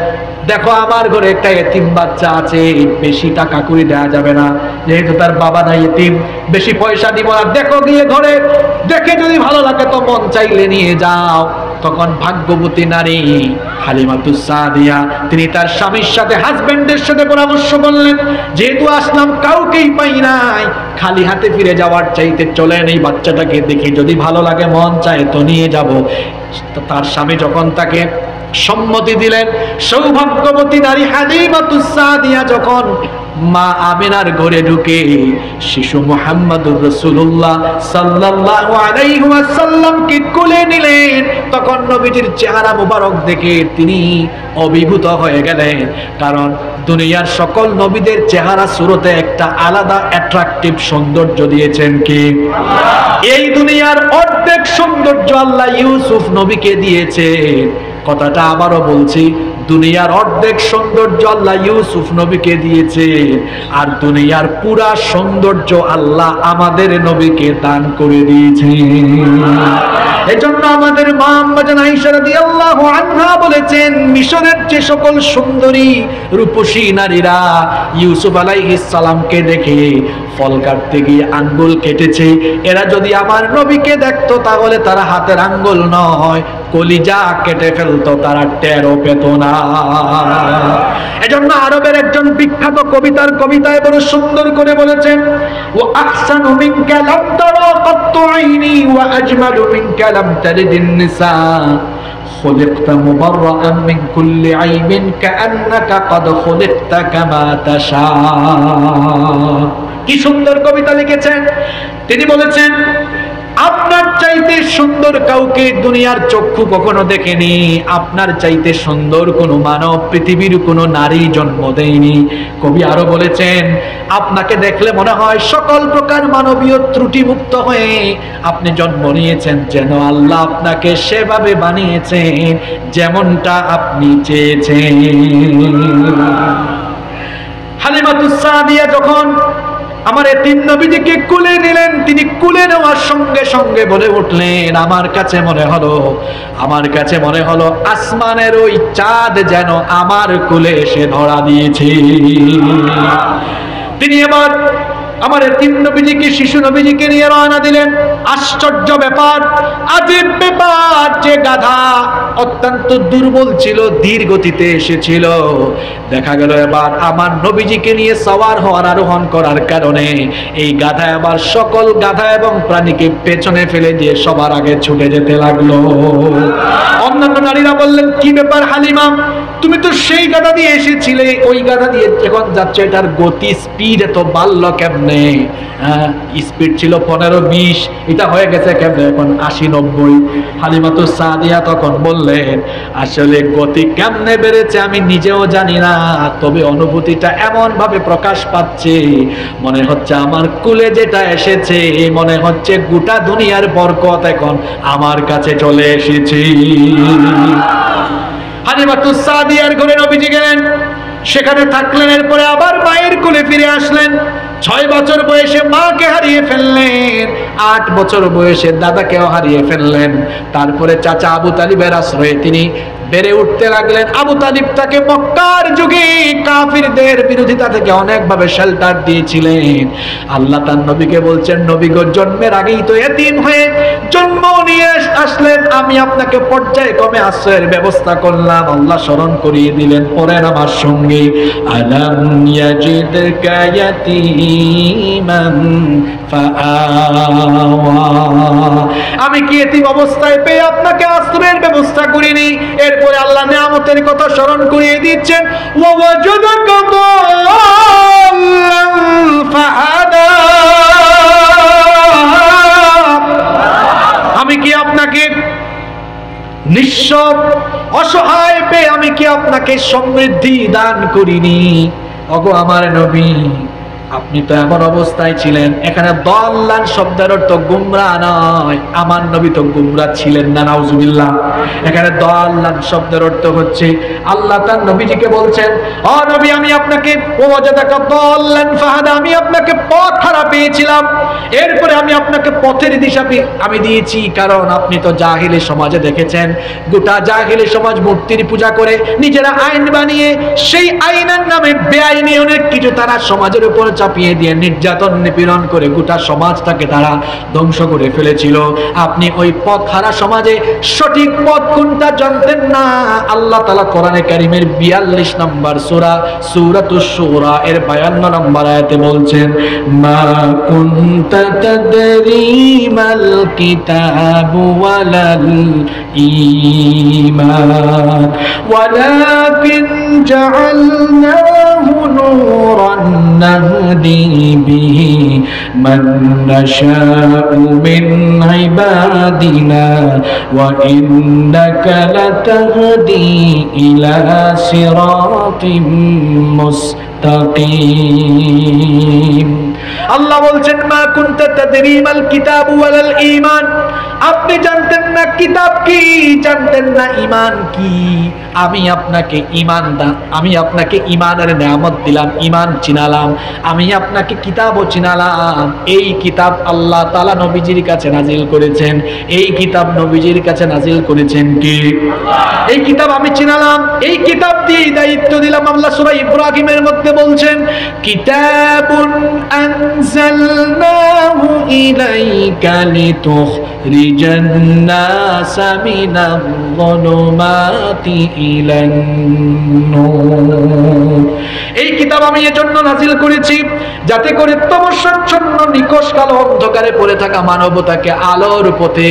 দেখো আমার ঘরে একটা এতিম বাচ্চা আছে, বেশি টাকা করে দেওয়া যাবে না, যেহেতু তার বাবা নাই এতিম, বেশি পয়সা দিব না, দেখো গিয়ে ঘরে দেখে যদি ভালো লাগে তো মন চাইলে নিয়ে যাও। তখন ভাগ্যবতী নারী হালিমাতুস সাদিয়া তিনি তার স্বামীর সাথে, হাজবেন্ডের সাথে পরামর্শ করলেন, যেহেতু আসলাম কাউকেই পাই নাই, খালি হাতে ফিরে যাওয়ার চাইতে চলেন এই বাচ্চাটাকে দেখে যদি ভালো লাগে মন চায় তো নিয়ে যাব। তার স্বামী যখন তাকে সম্মতি দিলেন, সৌভাগ্যবতী নারী হালিমাতুস সাদিয়া যখন মা আমিনার ঘরে ঢুকে শিশু মুহাম্মদুর রাসূলুল্লাহ সাল্লাল্লাহু আলাইহি ওয়াসাল্লামকে কোলে নিলেন, তখন নবীজির চেহারা মুবারক দেখে তিনি অভিভূত হয়ে গেলেন। কারণ দুনিয়ার সকল নবীদের চেহারা সুরতে একটা আলাদা অ্যাট্রাকটিভ সৌন্দর্য দিয়েছেন কে? আল্লাহ। এই দুনিয়ার অর্ধেক সৌন্দর্য আল্লাহ ইউসুফ নবীকে দিয়েছেন। কথাটা আবারও বলছি, দুনিয়ার অর্ধেক সৌন্দর্য আল্লাহ ইউসুফ নবীকে দিয়েছে, আর দুনিয়ার পুরা সৌন্দর্য আল্লাহ আমাদের নবীকে দান করে দিয়েছে। এজন্য আমাদের মা আম্মা জান আয়েশা রাদিয়াল্লাহু আনহা বলেছেন, মিশরের যে সকল সুন্দরী রূপসী নারীরা ইউসুফ আলাইহিস সালামকে দেখে ফল কাটতে গিয়ে আঙ্গুল কেটেছে, এরা যদি আমার নবীকে দেখতো তাহলে তারা হাতের আঙ্গুল নয় কলিজা কেটে ফেলতো, তারা টেরও পেত না। এজন্য আরবের একজন বিখ্যাত কবিতার কবিতায় বড় সুন্দর করে বলেছেন, ওয়া আহসানু মিনকা লাম তারা কাত্তু আইনি ওয়া আজমালু মিনকা লাম তালিদিন নিসা خلقت مبرأ من كل عيب كأنك قد خلقت كما تشاء। কি সুন্দর কবিতা লিখেছেন। তিনি বলেছেন, আপনার চাইতে সুন্দর কাউকে দুনিয়ার চক্ষু কখনো দেখেনি, আপনার চাইতে সুন্দর কোনো মানব পৃথিবীর কোনো নারী জন্ম দেয়নি। কবি আরো বলেছেন, আপনাকে দেখলে মনে হয় সকল প্রকার মানবীয় ত্রুটি মুক্ত হয়ে আপনি জন্ম নিয়েছেন, যেন আল্লাহ আপনাকে সেভাবে বানিয়েছেন যেমনটা আপনি চেয়েছেন। হালিমাতুস সাদিয়া যখন আমার এতিম নবীজিকে কুলে নিলেন, তিনি কুলে নেওয়ার সঙ্গে সঙ্গে বলে উঠলেন, আমার কাছে মনে হলো আসমানের ওই চাঁদ যেন আমার কুলে এসে ধরা দিয়েছে। তিনি এবার আমার এতিম নবীজিকে, শিশু নবীজিকে নিয়ে রওনা দিলেন। আশ্চর্য ব্যাপার, আজীব ব্যাপার, যে গাধা অত্যন্ত দুর্বল ছিল, ধীর গতিতে এসেছিল, দেখা গেল এবার আমার নবীজিকে নিয়ে সওয়ার হওয়ার, আরোহণ করার কারণে এই গাধা আবার সকল গাধা এবং প্রাণীকে পেছনে ফেলে দিয়ে সবার আগে ছুটে যেতে লাগলো। অন্যান্য নারীরা বললেন, কি ব্যাপার হালিমা, তুমি তো সেই গাধা দিয়ে এসেছিলে, ওই গাধা দিয়ে এখন যাচ্ছে, এটার গতি স্পিড এত বাড়লো কেমনে? ফোনে স্পিড ছিল 15-20, এটা হয়ে গেছে কেমন এখন 80-90। হালিমাতুস সাদিয়া তখন বললেন, আসলে গতি কেমনে বেড়েছে আমি নিজেও জানি না, তবে অনুভূতিটা এমন ভাবে প্রকাশ পাচ্ছে, মনে হচ্ছে আমার কুলে যেটা এসেছে, মনে হচ্ছে গোটা দুনিয়ার বরকত এখন আমার কাছে চলে এসেছে। হালিমাতুস সাদিয়ার ঘরে নবীজি গেলেন, সেখানে থাকলেন, এরপরে আবার মায়ের কোলে ফিরে আসলেন। 6 বছর বয়সে মাকে হারিয়ে ফেললেন, 8 বছর বয়সে দাদাকেও হারিয়ে ফেললেন। তারপরে চাচা আবু তালিবের আশ্রয়ে তিনি বেড়ে উঠতে লাগলেন। আবু তালিব তাকে মক্কার যুগে কাফিরদের বিরোধিতা থেকে অনেকভাবে শেল্টার দিয়েছিলেন। আল্লাহ তার নবীকে বলছেন, নবী গো জন্মের আগেই তো এতিম হয়ে জন্ম নিয়ে আসলেন, আমি আপনাকে পর্যায়ক্রমে আশ্রয়ের ব্যবস্থা করলাম। আল্লাহ স্মরণ করিয়ে দিলেন, পড়েন আমার সঙ্গে, আলাম ইয়াজিদকা ইয়াতীমান ফাআওয়া। আমি কি এতিম অবস্থায় পেয়ে আপনাকে আশ্রয়ের ব্যবস্থা করিনি? এরপরে আল্লাহ নিয়ামতের কথা স্মরণ করিয়ে দিচ্ছেন, ওয়াজাদাকা দাল্লান ফাহাদা। আমি কি আপনাকে নিঃস্ব অসহায় পেয়ে আমি কি আপনাকে সমৃদ্ধি দান করিনি? ওগো আমার নবী, আপনি তো এমন অবস্থায় ছিলেন। এখানে দল্লান শব্দের অর্থ গুমরা নয়, আমার নবী তো গুমরা ছিলেন না, নাউজুবিল্লাহ। এখানে দল্লান শব্দের অর্থ হচ্ছে আল্লাহ তার নবীজিকে বলছেন, ও নবী আমি আপনাকে ওয়াজাদাকা দল্লান ফাহাদা, আমি আপনাকে পথ হারা পেয়েছিলাম, এরপরে আমি আপনাকে পথের দিশা আমি দিয়েছি। কারণ আপনি তো জাহিলি সমাজে দেখেছেন, গোটা জাহিলি সমাজ মূর্তির পূজা করে নিজেরা আইন বানিয়ে সেই আইনের নামে বেআইনি অনেক কিছু তারা সমাজের উপর চাপিয়ে দিয়ে নির্যাতন নিপীড়ন করে গোটা সমাজটাকে তারা ধ্বংস করে ফেলেছিল। আপনি ওই পথ হারা সমাজে সঠিক পথ কোনটা জানতেন না। আল্লাহ তাআলা কোরআনে কারীমের 42 নম্বর সূরা সূরাতুশ শুরা এর 52 নম্বর আয়াতে বলছেন, মা কুনতা তাদরি মাল কিতাবু ওয়ালাল ঈমান ওয়ালাকিন জাআলনাহু নূরান نهدي به من نشاء من عبادنا وإنك لتهدي إلى صراط مستقيم। আল্লাহ বলছেন, মা কুনতা তাদরি মাল কিতাব ওয়ালাল ঈমান, আপনি জানতেন না কিতাব কি, জানতেন না ঈমান কি। আমি আপনাকে আমি আপনাকে ঈমানের নিয়ামত দিলাম, ঈমান চিনালাম, আমি আপনাকে কিতাবও চিনালাম। এই কিতাব আল্লাহ তাআলা নবীজির কাছে নাজিল করেছেন। এই কিতাব নবীজির কাছে নাজিল করেছেন কে? এই কিতাব আমি চিনালাম, এই কিতাব দিয়ে দায়িত্ব দিলাম। আল্লাহ সূরা ইব্রাহিমের মধ্যে বলছেন, কিতাবুন আনজালনাহু ইলাইকা লিতুখরিজান নাসা মিনায-যুলুমাতি ইলান নূর। এই কিতাব আমি এজন্য নাজিল করেছি যাতে করে তমসাচ্ছন্ন নিকষ কালো অন্ধকারে পড়ে থাকা মানবতাকে আলোর পথে,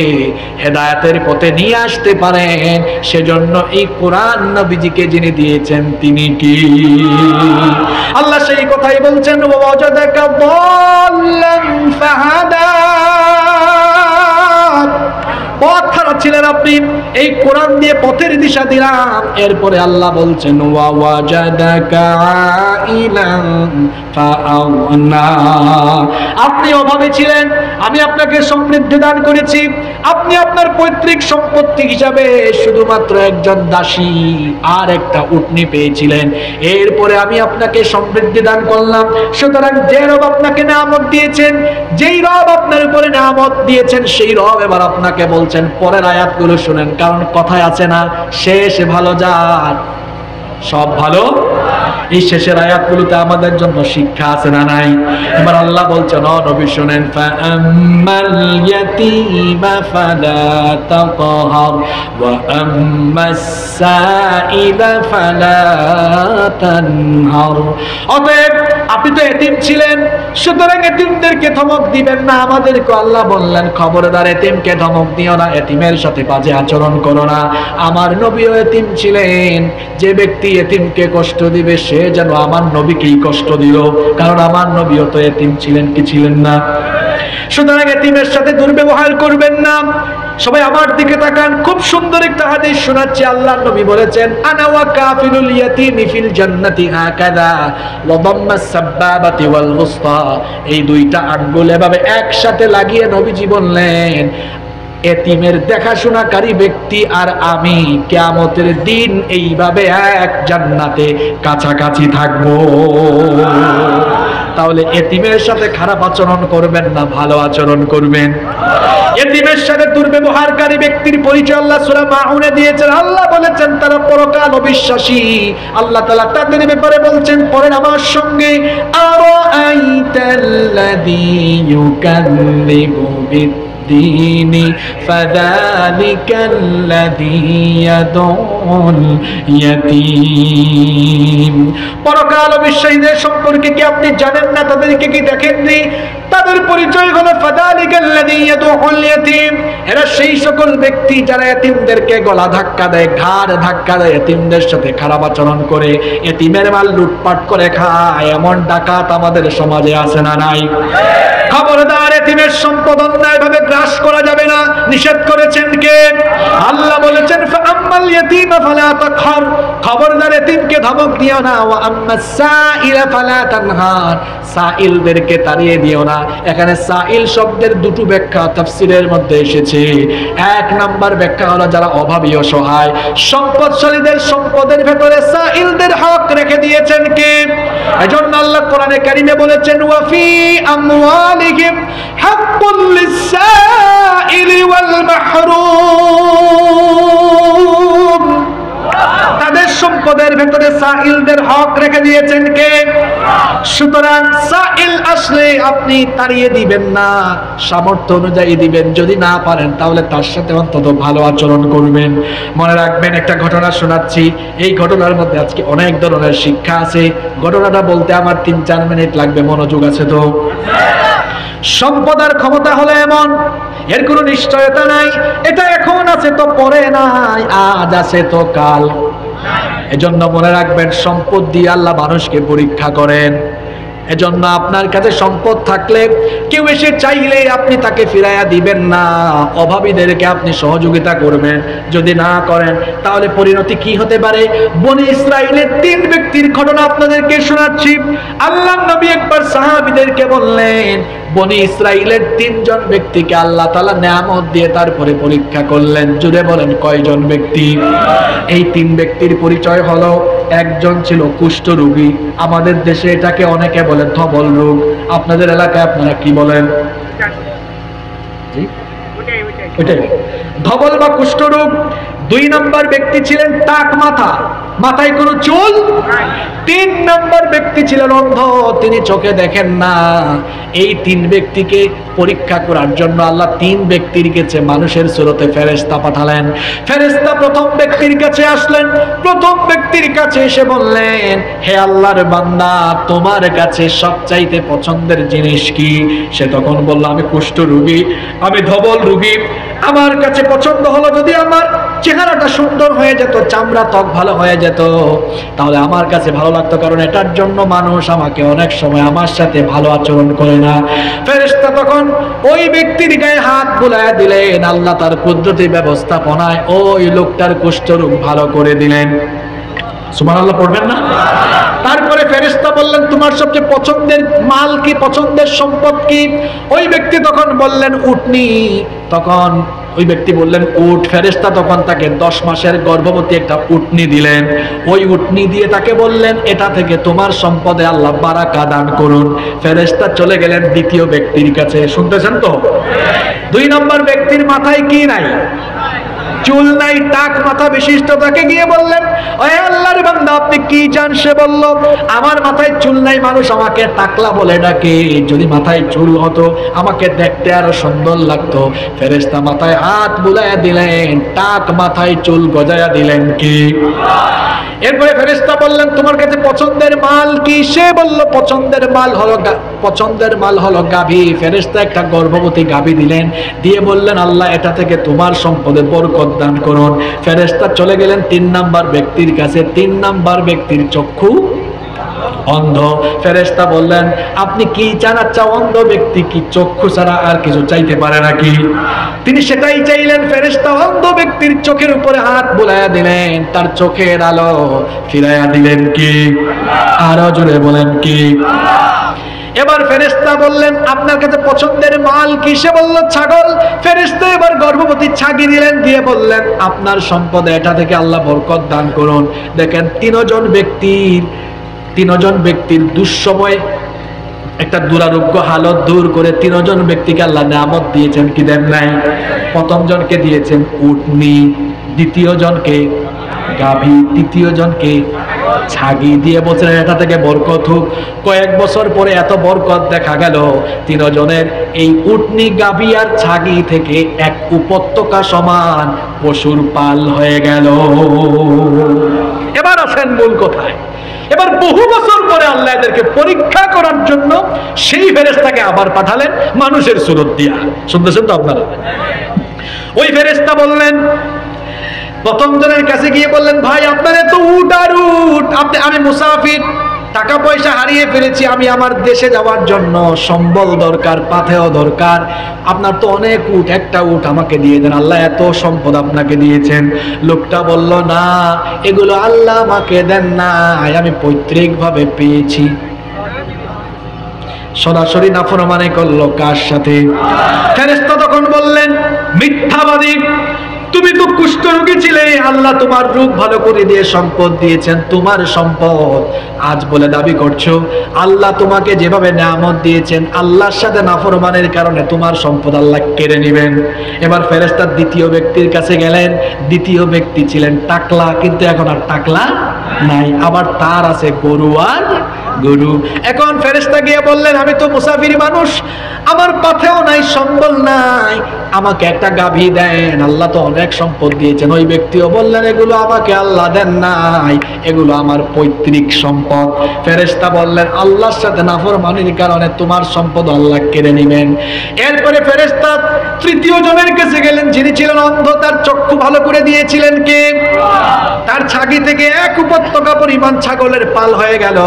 হেদায়েতের পথে নিয়ে আসতে পারেন। সেজন্য এই কোরআন নবীজিকে যিনি দিয়েছেন তিনি কি? আল্লাহ সেই কথাই বলছেন, ওয়াজাদাকা দাল্লান ফাহাদা। পথ হারা ছিলেন আপনি, এই কোরআন দিয়ে পথের দিশা দিলাম। এরপরে আল্লাহ বলছেন, ওয়াজাদাকা আইলান ফাআওনা, আপনি অভাবে ছিলেন, আমি আপনাকে সমৃদ্ধি দান করেছি। আপনি আপনার পৈতৃক সম্পত্তি হিসাবে শুধুমাত্র একজন দাসী আর একটা উটনি পেয়েছিলেন। এরপরে আমি আপনাকে সমৃদ্ধি দান করলাম। সুতরাং যে রব আপনাকে নিয়ামত দিয়েছেন, যেই রব আপনার উপরে নিয়ামত দিয়েছেন, সেই রব এবার আপনাকে বলছেন, পরের আয়াতগুলো শুনেন, কারণ কথায় আছে না, শেষ ভালো যার সব ভালো। এই শেষের আয়াতগুলোতে আমাদের জন্য শিক্ষা আছে না নাই? এবার আল্লাহ বলছেন, ও নবী শুনেন, ফাআম্মাল ইয়াতীমা ফালা তাকহার ওয়া আম্মাস সাইলা ফালা তানহার। অতএব আপনি তো এতিম ছিলেন, সুতরাং এতিমদেরকে ধমক দিবেন না। আমাদেরকে আল্লাহ বললেন, খবরদার এতিমকে ধমক দিও না, এতিমের সাথে বাজে আচরণ করো না। আমার নবীও এতিম ছিলেন, যে ব্যক্তি এতিমকে কষ্ট দিবে সে সে যেন আমার নবীকেই কষ্ট দিল, কারণ আমার নবীও তো এতিম ছিলেন, কি ছিলেন না? সুতরাং এতিমের সাথে দুর্ব্যবহার করবেন না। সবাই আমার দিকে তাকান, খুব সুন্দর একটা হাদিস শোনাচ্ছি। আল্লাহর নবী বলেছেন, আনা ওয়া কাফিলুল ইয়াতীমি ফিল জান্নাতি হাকাযা ওয়া দাম্মাস সাব্বাবাতি ওয়াল উসতা। এই দুইটা আঙ্গুল এভাবে একসাথে লাগিয়ে নবীজি বললেন, এতিমের দেখাশোনাকারী ব্যক্তি আর আমি কিয়ামতের দিন এইভাবে এক জান্নাতে কাছাকাছি থাকবো। তাহলে এতিমের সাথে খারাপ আচরণ করবেন না, ভালো আচরণ করবেন। এতিমের সাথে দুর্ব্যবহারকারী ব্যক্তির পরিচয় আল্লাহ সূরা মাউনে দিয়েছেন। আল্লাহ বলেছেন তারা পরকাল অবিশ্বাসী। আল্লাহ তাআলা তাদের ব্যাপারে বলছেন, পড়েন আমার সঙ্গে, আরাআইতাল্লাযী ইউকাযযিবু বিদ্দীন ফাযালিকাল্লাযী ইয়াদউল ইয়াতীম। পরকাল অবিশ্বাসীদের সম্পর্কে কি আপনি জানেন না? তাদেরকে কি দেখেননি? তাদের পরিচয় হলো ফাযালিকাল্লাযী ইয়াদউল ইয়াতীম। এরা সেই সকল ব্যক্তি যারা এতিমদেরকে গলা ধাক্কা দেয়, ঘাড় ধাক্কা দেয়, এতিমদের সাথে খারাপ আচরণ করে, এতিমের মাল লুটপাট করে খায়। এমন ডাকাত আমাদের সমাজে আছে না নাই? খবরদার, এতিমের সম্পদ অন্যায়ভাবে গ্রাস করা যাবে না, নিষেধ করেছেন কে? আল্লাহ বলেছেন, ফাআম্মাল ইয়াতীমা ফালা তাকহার। খবরদার, এতিমকে ধমক দিও না। ওয়া আম্মাস সাইলা ফালা তানহার। সাইলদেরকে তাড়িয়ে দিও না। এখানে সাইল শব্দের দুটো ব্যাখ্যা তাফসীরের মধ্যে এসেছে। এক নাম্বার ব্যাখ্যা হলো যারা অভাবী অসহায়, সম্পদশালীদের সম্পদের ভেতরে সাইলদের হক রেখে দিয়েছেন কে? এজন্য আল্লাহ কোরআনে কারীমে বলেছেন, ওয়া ফি আমওয়ালিহিম হাক্কুল লিস-সাইলি ওয়াল মাহরুম। তাদের সম্পদের ভেতরে সাইলদের হক রেখে দিয়েছেন কে? সুতরাং সাইল আসলে আপনি তাড়িয়ে দিবেন না, সামর্থ্য অনুযায়ী দিবেন। যদি না পারেন তাহলে তার সাথে অন্তত ভালো আচরণ করবেন। মনে রাখবেন, একটা ঘটনা শোনাচ্ছি। এই ঘটনার মধ্যে আজকে অনেক ধরনের শিক্ষা আছে। ঘটনাটা বলতে আমার 3-4 মিনিট লাগবে, মনোযোগ আছে তো? সম্পদ আর ক্ষমতা হলো এমন, এর কোনো নিশ্চয়তা নাই। এটা এখন আছে তো পরে নাই, আজ আছে তো কাল। এজন্য মনে রাখবেন, সম্পদ দিয়ে আল্লাহ মানুষকে পরীক্ষা করেন। এজন্য আপনার কাছে সম্পদ থাকলে কেউ এসে চাইলে আপনি তাকে ফিরাইয়া দিবেন না, অভাবীদেরকে আপনি সহযোগিতা করবেন। যদি না করেন তাহলে পরিণতি কি হতে পারে? বনি ইসরাইলের 3 ব্যক্তির ঘটনা আপনাদেরকে শোনাচ্ছি। আল্লাহর নবী একবার সাহাবীদেরকে বললেন, বনি ইসরাইলের 3 জন ব্যক্তিকে আল্লাহ তাআলা নিয়ামত দিয়ে তারপরে পরীক্ষা করলেন। জুড়ে বলেন, কয়জন ব্যক্তি? এই 3 ব্যক্তির পরিচয় হলো, একজন ছিল কুষ্ঠ রোগী। আমাদের দেশে এটাকে অনেকে বলে ধবল রোগ। আপনাদের এলাকায় আপনারা কি বলেন? ওইটাই ধবল বা কুষ্ঠ রোগ। 2 নম্বর ব্যক্তি ছিলেন টাক মাথা, মাথায় কোনো চুল। 3 নম্বর ব্যক্তি ছিলেন অন্ধ, তিনি চোখে দেখেন না। এই 3 ব্যক্তিকে পরীক্ষা করার জন্য আল্লাহ 3 ব্যক্তির কাছে মানুষের সুরতে ফেরেশতা পাঠালেন। ফেরেশতা প্রথম ব্যক্তির কাছে আসলেন। প্রথম ব্যক্তির কাছে এসে বললেন, হে আল্লাহর বান্দা, তোমার কাছে সবচাইতে পছন্দের জিনিস কি? সে তখন বলল, আমি কুষ্ঠ রোগী, আমি ধবল রোগী। আমার কাছে পছন্দ হলো যদি আমার চেহারাটা সুন্দর হয়ে যেত, চামড়া ত্বক ভালো হয়ে যেত, তাহলে আমার কাছে ভালো লাগতো, কারণ এটার জন্য মানুষ আমাকে অনেক সময় আমার সাথে ভালো আচরণ করে না। ফেরেশতা তখন ওই ব্যক্তির গায়ে হাত বুলায় দিলেন। আল্লাহ তার কুদরতি ব্যবস্থাপনায় ওই লোকটার কুষ্ঠরোগ ভালো করে দিলেন। সুবহানাল্লাহ পড়বেন না? তারপরে ফেরেশতা বললেন, তোমার সবচেয়ে পছন্দের মাল কি, পছন্দের সম্পদ কি? ওই ব্যক্তি তখন বললেন, উটনি। তখন ওই ব্যক্তি বললেন, উট। ফেরেশতা তখন তাকে 10 মাসের গর্ভবতী একটা উটনি দিলেন। ওই উটনি দিয়ে তাকে বললেন, এটা থেকে তোমার সম্পদে আল্লাহ বারাকা দান করুন। ফেরেশতা চলে গেলেন দ্বিতীয় ব্যক্তির কাছে। শুনতেছেন তো? 2 নম্বর ব্যক্তির মাথায় কি নাই? চুল নাই, টাক মাথা বিশিষ্ট। তাকে গিয়ে বললেন, ও আল্লাহর বান্দা, আপনি কি চান? সে বলল, আমার মাথায় চুল নাই, মানুষ আমাকে টাকলা বলে ডাকে। যদি মাথায় চুল হতো আমাকে দেখতে আরো সুন্দর লাগতো। ফেরেশতা মাথায় হাত বুলাইয়া দিলেন, টাক মাথায় চুল গজায়া দিলেন কি? এরপরে ফেরেশতা বললেন, তোমার কাছে পছন্দের মাল কি? সে বলল, পছন্দের মাল হলো গাভী। ফেরেশতা একটা গর্ভবতী গাভী দিলেন, দিয়ে বললেন, আল্লাহ এটা থেকে তোমার সম্পদে বরকত দান করুন। ফেরেশতা চলে গেলেন 3 নাম্বার ব্যক্তির কাছে। 3 নাম্বার ব্যক্তির চক্ষু অন্ধ। ফেরেশতা বললেন, আপনি কি চান? আচ্ছা, অন্ধ ব্যক্তি কি চক্ষু ছাড়া আর কিছু চাইতে পারে নাকি? তিনি সেটাই চাইলেন। ফেরেশতা অন্ধ ব্যক্তির চোখের উপরে হাত বুলাইয়া দিলেন, তার চোখের আলো ফিরাইয়া দিলেন কি? আরো জোরে বলেন কি? এবার ফেরেশতা বললেন, আপনার কাছে পছন্দের মাল কি? সে বলল, ছাগল। ফেরেশতা এবার গর্ভবতী ছাগি দিলেন, দিয়ে বললেন, আপনার সম্পদে এটা থেকে আল্লাহ বরকত দান করুন। দেখেন, তিনজন ব্যক্তির দুঃসময়, একটা দুরারোগ্য হালত দূর করে তিনজন ব্যক্তিকে আল্লাহ নিয়ামত দিয়েছেন কি দেন নাই? প্রথম জনকে দিয়েছেন উটনি, দ্বিতীয় জনকে গাভী, তৃতীয় জনকে ছাগি দিয়ে বলছেন এটা থেকে বরকত হোক। কয়েক বছর পরে এত বরকত দেখা গেল, তিনজনের এই উটনি, গাভী আর ছাগি থেকে এক উপত্যকা সমান পশুর পাল হয়ে গেল। এবার আসেন মূল কথায়। এবার বহু বছর পরে আল্লাহ এদেরকে পরীক্ষা করার জন্য সেই ফেরেশতাকে আবার পাঠালেন মানুষের সুরত দিয়া। শুনতেছেন তো আপনারা? ওই ফেরেশতা বললেন, প্রথম জনের কাছে গিয়ে বললেন, ভাই আপনার তো উট আর উট, আমি মুসাফির, টাকা পয়সা হারিয়ে ফেলেছি, আমি আমার দেশে যাওয়ার জন্য সম্বল দরকার, পাথেয় দরকার, আপনার তো অনেক উট, একটা উট আমাকে দিয়ে দেন, আল্লাহ এত সম্পদ আপনাকে দিয়েছেন। লোকটা বলল, না, এগুলো আল্লাহ আমাকে দেন না, আমি পৈতৃক ভাবে পেয়েছি। সরাসরি নাফরমানি করলো কার সাথে? ফেরেশতা তখন বললেন, মিথ্যাবাদী, তুমি তো কুষ্ঠরোগী ছিলে, আল্লাহ তোমার রোগ ভালো করে দিয়ে সম্পদ দিয়েছেন, তোমার সম্পদ আজ বলে দাবি করছো আল্লাহ তোমাকে যেভাবে নিয়ামত দিয়েছেন, আল্লাহর সাথে নাফরমানের কারণে তোমার সম্পদ আল্লাহ কেড়ে নেবেন। এবার ফেরেশতা দ্বিতীয় ব্যক্তির কাছে গেলেন। দ্বিতীয় ব্যক্তি ছিলেন টাকলা, কিন্তু এখন আর টাকলা নাই, আবার তার আছে গরু আর গরু। এখন ফেরেশতা গিয়ে বললেন, আমি তো মুসাফির মানুষ, আমার পাথেও নাই, সম্বল নাই, আমাকে একটা গাভী দেন, আল্লাহ তো অনেক সম্পদ দিয়েছেন। ওই ব্যক্তিও বললেন, এগুলো আমাকে আল্লাহ দেন নাই, এগুলো আমার পৈতৃক সম্পদ। ফেরেশতা বললেন, আল্লাহর সাথে নাফরমানির কারণে তোমার সম্পদ আল্লাহ কেড়ে নেবেন। এরপরে ফেরেশতা তৃতীয় জনের কাছে গেলেন, যিনি ছিলেন অন্ধ, তার চক্ষু ভালো করে দিয়েছিলেন কে? তার ছাগি থেকে এক উপত্যকা পরিমাণ ছাগলের পাল হয়ে গেল।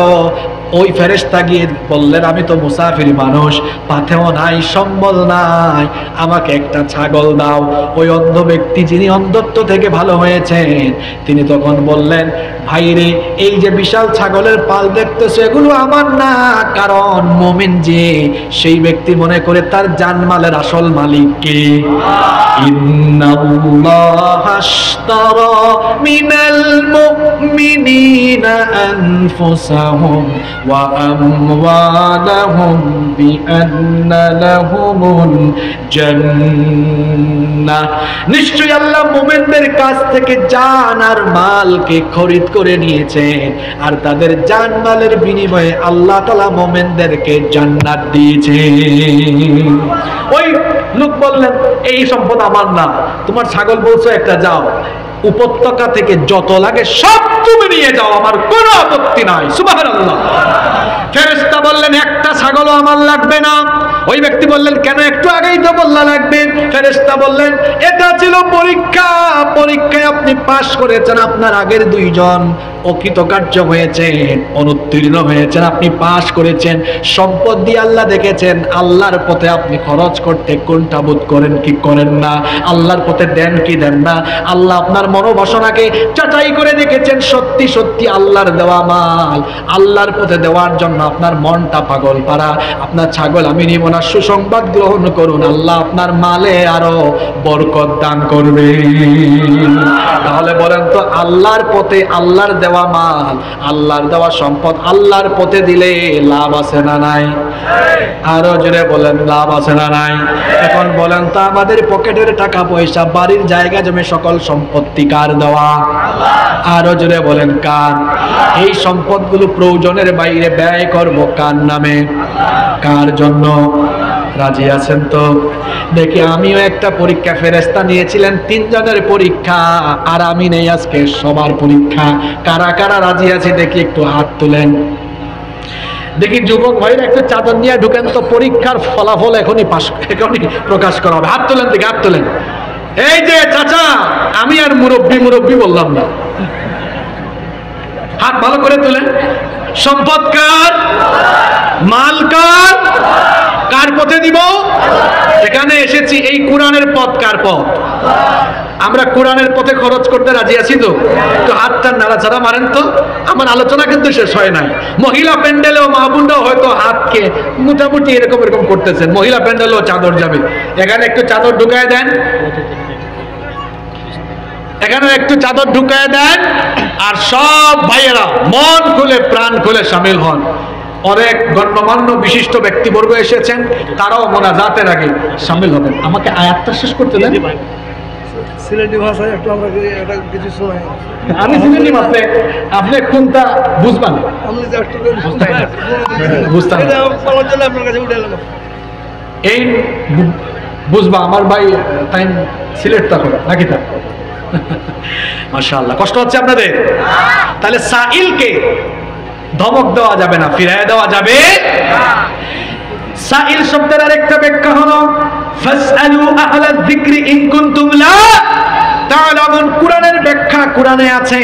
ওই ফেরেশতা গিয়ে বললেন, আমি তো মুসাফির মানুষ, পাথেও নাই, সম্বল নাই, আমাকে একটা ছাগল দাও। ওই অন্ধ ব্যক্তি, যিনি অন্ধত্ব থেকে ভালো হয়েছেন, তিনি তখন বললেন, ভাইরে, এই যে বিশাল ছাগলের পাল দেখতেছো, এগুলো আমার না, কারণ মুমিন যে, সেই ব্যক্তি মনে করে তার জানমালের আসল মালিক কে? ইন্নাল্লাহা আশতারা মিনাল মুমিনিনা আনফুসাহুম ওয়া আমওয়ালাহুম বিআন্না লাহুমুল জান্নাহ। নিশ্চয়ই আল্লাহ মুমিনদের কাছ থেকে জান আর মালকে খরিদ করে নিয়েছেন, আর তাদের জান মালের বিনিময়ে আল্লাহ তাআলা মুমিনদেরকে জান্নাত দিয়েছেন। ওই লোক বললেন, এই সম্পদ আমার না, তোমার ছাগল বলছো একটা, যাও, উপত্যকা থেকে যত লাগে সব তুমি নিয়ে যাও, আমার কোনো আপত্তি নাই। সুবহানাল্লাহ। ফেরেশতা বললেন, একটা ছাগলও আমার লাগবে না। ওই ব্যক্তি বললেন, কেন? একটু আগেই তো বললা লাগবে। ফেরেশতা বললেন, এটা ছিল পরীক্ষা, পরীক্ষায় আপনি পাশ করেছেন, আপনার আগের দুইজন অকৃতকার্য হয়েছেন, অনুত্তীর্ণ হয়েছেন, আপনি পাশ করেছেন, সম্পদ দিয়ে আল্লাহ দেখেছেন, আল্লাহর পথে আপনি খরচ করতে কোনটা বোধ করেন কি করেন না, আল্লাহর পথে দেন কি দেন না, আল্লাহ আপনার মনোবাসনাকে যাচাই করে দেখেছেন, সত্যি সত্যি আল্লাহর দেওয়া মাল আল্লাহর পথে দেওয়ার জন্য আপনার মনটা পাগল পারা। আপনার ছাগল আমি নিব না, সুসংবাদ গ্রহণ করুন, আল্লাহ আপনার মালে আরো বরকত দান করবে। তাহলে বলেন তো, আল্লাহর পথে আল্লাহর দেওয়া মাল, আল্লাহর দেওয়া সম্পদ আল্লাহর পথে দিলে লাভ আছে না নাই? আরো জোরে বলেন, লাভ আছে না নাই? এখন বলেন তো, আমাদের পকেটের টাকা পয়সা, বাড়ির জায়গা জমি, সকল সম্পত্তি কার দেওয়া? আরো জোরে বলেন, কার? এই সম্পদগুলো প্রয়োজনের বাইরে ব্যয় করব কার নামে, কার জন্য? রাজি আছেন তো? দেখি, আমিও একটা পরীক্ষা, ফেরেশতা নিয়েছিলেন 3 জনের পরীক্ষা, আর আমি নেই আজকে সবার পরীক্ষা। কারা কারা রাজি আছে দেখি, একটু হাত তুলেন। দেখি যুবক ভাইরা একটু চাদর নিয়ে ঢুকেন তো, পরীক্ষার ফলাফল এখনই প্রকাশ করা হবে। হাত তোলেন দেখি, হাত তোলেন। এই যে চাচা, আমি আর মুরব্বি বললাম না, হাত ভালো করে তোলেন। সম্পদ কার? মাল কার? কার পথে দিব? এখানে এসেছি, এই কোরআনের পথ কার পথ? আমরা কোরআনের পথে খরচ করতে রাজি আছি তো? তো হাতটা নাড়াচাড়া মারেন তো। আমার আলোচনা কিন্তু শেষ হয় নাই। মহিলা প্যান্ডেলেও মাহবুবরাও হয়তো হাতকে মোটামুটি এরকম এরকম করতেছেন। মহিলা প্যান্ডেলেও চাদর যাবে, এখানে একটু চাদর ঢুকায় দেন, এখানে একটু চাদর ঢুকায় দেন, আর সব ভাইয়েরা মন খুলে প্রাণ খুলে শামিল হন। অনেক গণ্যমান্য বিশিষ্ট ব্যক্তিবর্গ এসেছেন, তারাও মোনাজাতের আগে শামিল হবেন। আমাকে আয়াতটা শেষ করতে দেন। সিলেটি ভাষায় একটু আমরা এটা কিছু শোনাই। আমি সিলেটি আপনি আপনি কোনটা বুঝবেন? আমি যে একটু বুঝতাম না। আপনার কাছে উঠে এলাম। এই বুঝবা আমার ভাই তাই সিলেট তখন নাকি তা? মাশাআল্লাহ, কষ্ট হচ্ছে আপনাদের? তাহলে সাইলকে ধমক দেওয়া যাবে না, ফিরায় দেওয়া যাবে না। সাইল শব্দের আরেকটা ব্যাখ্যা হলো ফাসআলু আহলা যিকরি ইন কুনতুম লা তাআলামুন। কোরআনের ব্যাখ্যা কোরআনে আছে।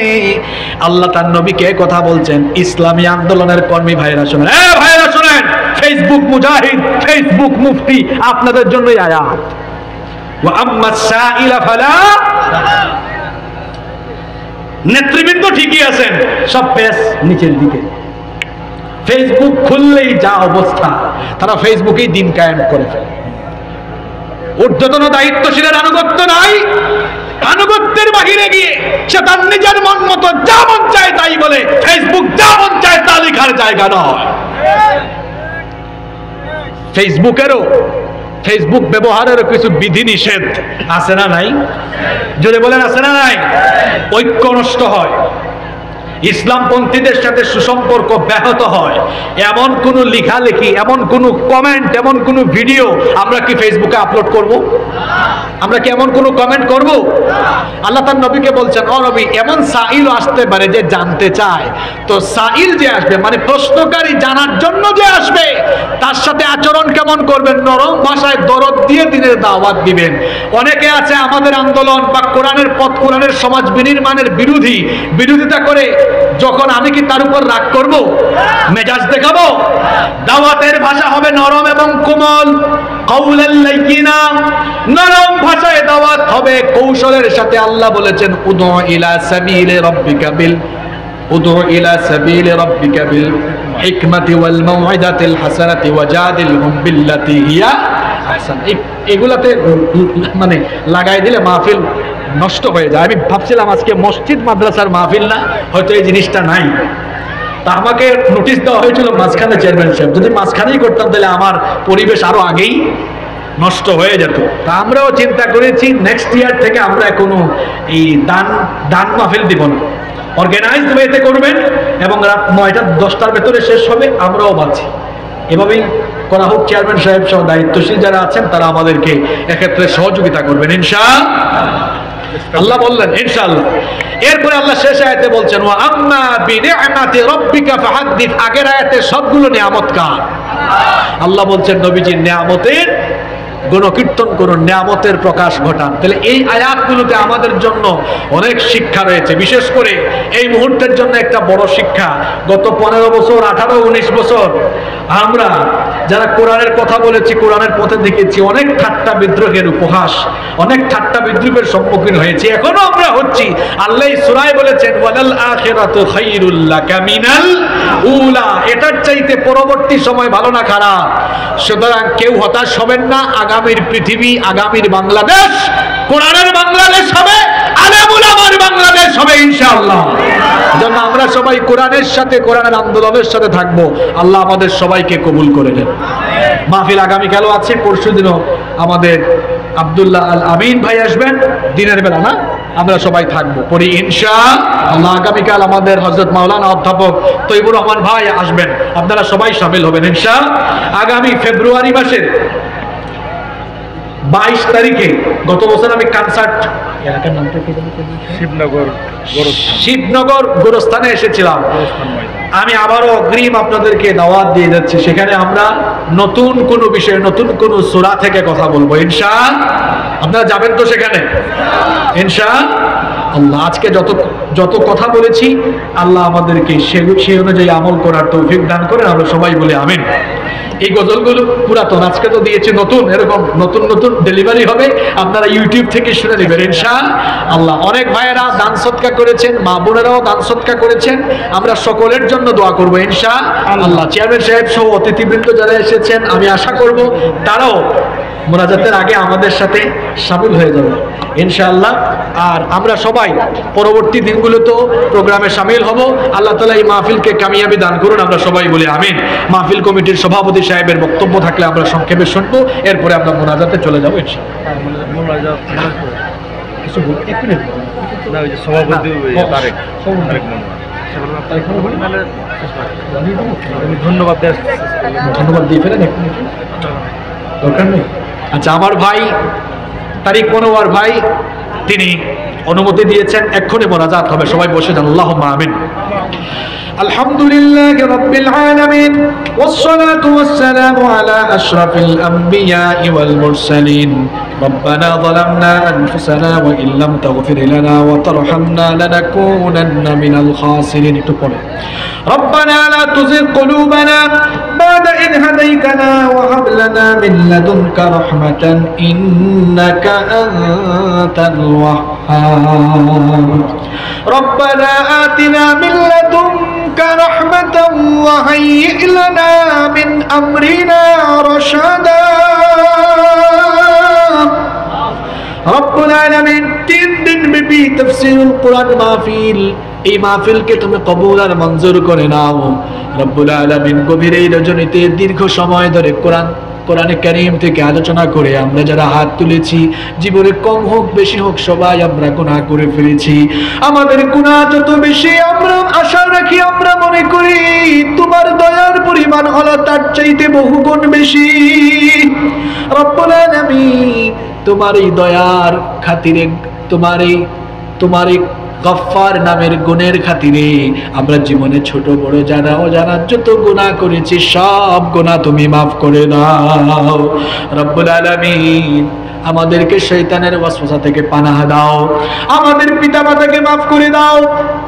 আল্লাহ তার নবীকে কথা বলছেন। ইসলামী আন্দোলনের কর্মী ভাইরা শুনেন, ভাইরা শুনেন, ফেসবুক মুজাহিদ, ফেসবুক মুফতি আপনাদের জন্যই আয়াত। ওয়া আম্মাস সাইলা ফালা। নেতৃবৃন্দ ঠিকই আছেন, সব পেজ নিচের দিকে। ফেসবুক খুললেই যা অবস্থা, তারা ফেসবুকেই দিন কায়েম করে ফেলে। ঊর্ধ্বতন দায়িত্বশীলের আনুগত্য নাই। আনুগত্যের বাহিরে গিয়ে সে তার নিজের মন মতো যা মন চায় তাই বলে। ফেসবুক যা মন চায় তা লেখার জায়গা নয়। ফেসবুক ব্যবহারেরও কিছু বিধি নিষেধ আছে না নাই? যদি বলেন আছে না নাই? ঐক্য নষ্ট হয়, ইসলামপন্থীদের সাথে সুসম্পর্ক ব্যাহত হয়। এমন কোন লেখালেখি, এমন কোন কমেন্ট, এমন কোন ভিডিও আমরা কি ফেসবুকে আপলোড করব? আমরা কি এমন কোন কমেন্ট করব? আল্লাহ তার নবীকে বলছেন, ও নবী, এমন সাইল আসতে পারে যে জানতে চায়। তো সাইল যে আসবে মানে প্রশ্নকারী, জানার জন্য যে আসবে, তার সাথে আচরণ কেমন করবেন? নরম ভাষায় দরদ দিয়ে দিনের দাওয়াত দিবেন। অনেকে আছে আমাদের আন্দোলন বা কোরআনের পথ, কোরআনের সমাজ বিনির্মাণের বিরোধিতা করে। যখন আমি কি তার উপর রাগ করব? মেজাজ দেখাবো? দাওয়াতের ভাষা হবে নরম এবং কোমল। কাউলাল লাইয়িনা, নরম ভাষায় দাওয়াত হবে, কৌশলের সাথে। আল্লাহ বলেছেন, উদু ইলা সাবিলি রাব্বিকা বিল হিকমাতি ওয়াল মাউইদাতিল হাসানাতি ওয়াজাদিলহুম বিল্লাতি হিয়া আহসান। এগুলাতে মানে লাগাই দিলে মাহফিল নষ্ট হয়ে যায়। আমি ভাবছিলাম আজকে মসজিদ মাদ্রাসার মাহফিল না, হয়তো এই জিনিসটা নাই। তা আমাকে নোটিশ দেওয়া হয়েছিল মাঝখানে, চেয়ারম্যান সাহেব, যদি মাঝখানেই করতাম তাহলে আমার পরিবেশ আরো আগেই নষ্ট হয়ে যেত। তা আমরাও চিন্তা করেছি নেক্সট ইয়ার থেকে আমরা কোনো এই দান মাহফিল দিব না, অর্গানাইজড ওয়েতে করবেন এবং রাত 9টা 10টার ভেতরে শেষ হবে। আমরাও বাঁচি, এভাবেই করা হোক। চেয়ারম্যান সাহেব সহ দায়িত্বশীল যারা আছেন তারা আমাদেরকে এক্ষেত্রে সহযোগিতা করবেন ইনশাআল্লাহ। বললেন ইনশাআল্লাহ। এরপরে আল্লাহ শেষ আয়াতে বলছেন, ওয়া আম্মা বিনিআমাতি রাব্বিকা ফাহাদ্দিস। আগের আয়াতে সবগুলো নিয়ামত কার? আল্লাহ বলছেন নবীজির নিয়ামতের গুণকীর্তন করুন, নিয়ামতের প্রকাশ ঘটান। তাহলে এই আয়াতগুলোতে আমাদের জন্য অনেক শিক্ষা রয়েছে। বিশেষ করে এই মুহূর্তের জন্য একটা বড় শিক্ষা। গত 15 বছর, 18, 19 বছর আমরা যারা কোরআনের কথা বলেছি, কোরআনের পথে দেখেছি, অনেক ঠাট্টা বিদ্রোহের উপহাস, অনেক ঠাট্টা বিদ্রোহের সম্মুখীন হয়েছি, এখনো আমরা হচ্ছি। আল্লাহ সূরায় বলেছেন, ওয়ালাল আখিরাতু খায়রুল লাকা মিনাল উলা। এটার চাইতে পরবর্তী সময় ভালো না খারাপ? সুতরাং কেউ হতাশ হবেন না। আগামীর পৃথিবী, আগামীর বাংলাদেশ কোরআনের বাংলাদেশ হবে, আলেমুল আমার বাংলাদেশ হবে ইনশাআল্লাহ। জন্য আমরা সবাই কোরআনের সাথে, কোরআনের আন্দোলনের সাথে থাকবো। আল্লাহ আমাদের সবাইকে কবুল করে নেন। মাহফিল আগামীকালও আছে, পরশুদিনও আমাদের আব্দুল্লাহ আল আমিন ভাই আসবেন দিনের বেলা, না? আমরা সবাই থাকবো পড়ি ইনশাআল্লাহ। আগামীকাল আমাদের হযরত মাওলানা অধ্যাপক তৈবুর রহমান ভাই আসবেন, আপনারা সবাই শামিল হবেন ইনশাআল্লাহ। আগামী ফেব্রুয়ারি মাসের 22 তারিখে, গত বছর আমি কনসার্ট, এলাকার নামটা কি জানেন? শিবনগর গোরস্থানে এসেছিলাম। আমি আবারও অগ্রিম আপনাদেরকে দাওয়াত দিয়ে যাচ্ছি। সেখানে আমরা নতুন কোনো বিষয়ে, নতুন কোনো সূরা থেকে কথা বলবো ইনশাআল্লাহ। আপনারা যাবেন তো সেখানে ইনশাআল্লাহ? আল্লাহ আজকে যত কথা বলেছি আল্লাহ আমাদেরকে সেই অনুযায়ী আমল করার তৌফিক দান করেন, আমরা সবাই বলি আমিন। এই গজলগুলো পুরাতন, আজকে তো দিয়েছে নতুন, এরকম নতুন নতুন ডেলিভারি হবে, আপনারা ইউটিউব থেকে শুনে নেবেন ইনশাআল্লাহ। অনেক ভাইয়েরা দান সদকা করেছেন, মা বোনেরাও দান সদকা করেছেন, আমরা সকলের জন্য দোয়া করবো ইনশাআল্লাহ। চেয়ারম্যান সাহেব সহ অতিথিবৃন্দ যারা এসেছেন, আমি আশা করব তারাও মোনাজাতের আগে আমাদের সাথে শামিল হয়ে যাবে ইনশাআল্লাহ। আর আমরা সবাই পরবর্তী দিনগুলোতেও প্রোগ্রামে শামিল হব। আল্লাহ তাআলা এই মাহফিলকে কামিয়াবি দান করুন, আমরা সবাই বলি আমিন। মাহফিল কমিটির সভাপতি সাহেবের বক্তব্য থাকলে আমরা সংক্ষেপে শুনবো, এরপরে আমরা মোনাজাতে চলে যাবো ইনশাআল্লাহ। কিছু না, ওই যে সভাপতি ধন্যবাদ দিয়ে ফেলেন, দরকার নেই। আচ্ছা, আমার ভাই তারিক মনোয়ার ভাই তিনি অনুমতি দিয়েছেন, এক্ষুনি মোনাজাত হবে, সবাই বসে যান। আল্লাহুম্মা আমিন। আলহামদুলিল্লাহি রাব্বিল আলামিন ওয়াসসালাতু ওয়াসসালামু আলা আশরাফিল আমবিয়াই ওয়াল মুরসালিন। ربنا ظلمنا أنفسنا وإن لم تغفر لنا وترحمنا لنكونن من الخاسرين. ربنا لا تزغ قلوبنا بعد إذ هديتنا وهب لنا من لدنك رحمة إنك أنت الوهاب. ربنا آتنا من لدنك رحمة وهيئ لنا من أمرنا رشدا. রব্বুল আলামিন 3 দিন ব্যাপী তাফসীরুল কোরআন মাহফিল, এই মাহফিলকে তুমি কবুল আর মঞ্জুর করে নাও রব্বুল আলামিন। গভীর এই রজনীতে দীর্ঘ সময় ধরে কোরআনে কারীম থেকে আলোচনা করে আমরা যারা হাত তুলেছি, জীবনে কম হোক বেশি হোক সবাই আমরা গুনাহ করে ফেলেছি। আমাদের গুনাহ যত বেশি আমরা আশা রাখি, আমরা মনে করি তোমার দয়ার পরিমাণ হলো তার চাইতে বহুগুণ বেশি। রব্বুল আলামিন তোমার এই দয়ার খাতিরে, তোমার এই গফফার নামের গুণের খাতিরে আমরা জীবনে ছোট বড় জানা ও জানা যত গুনাহ করেছি সব গুনাহ তুমি মাফ করে দাও রব্বুল আলামিন। আমাদেরকে শয়তানের ওয়াসওয়াসা থেকে পানাহ দাও, আমাদের পিতামাতাকে মাফ করে দাও,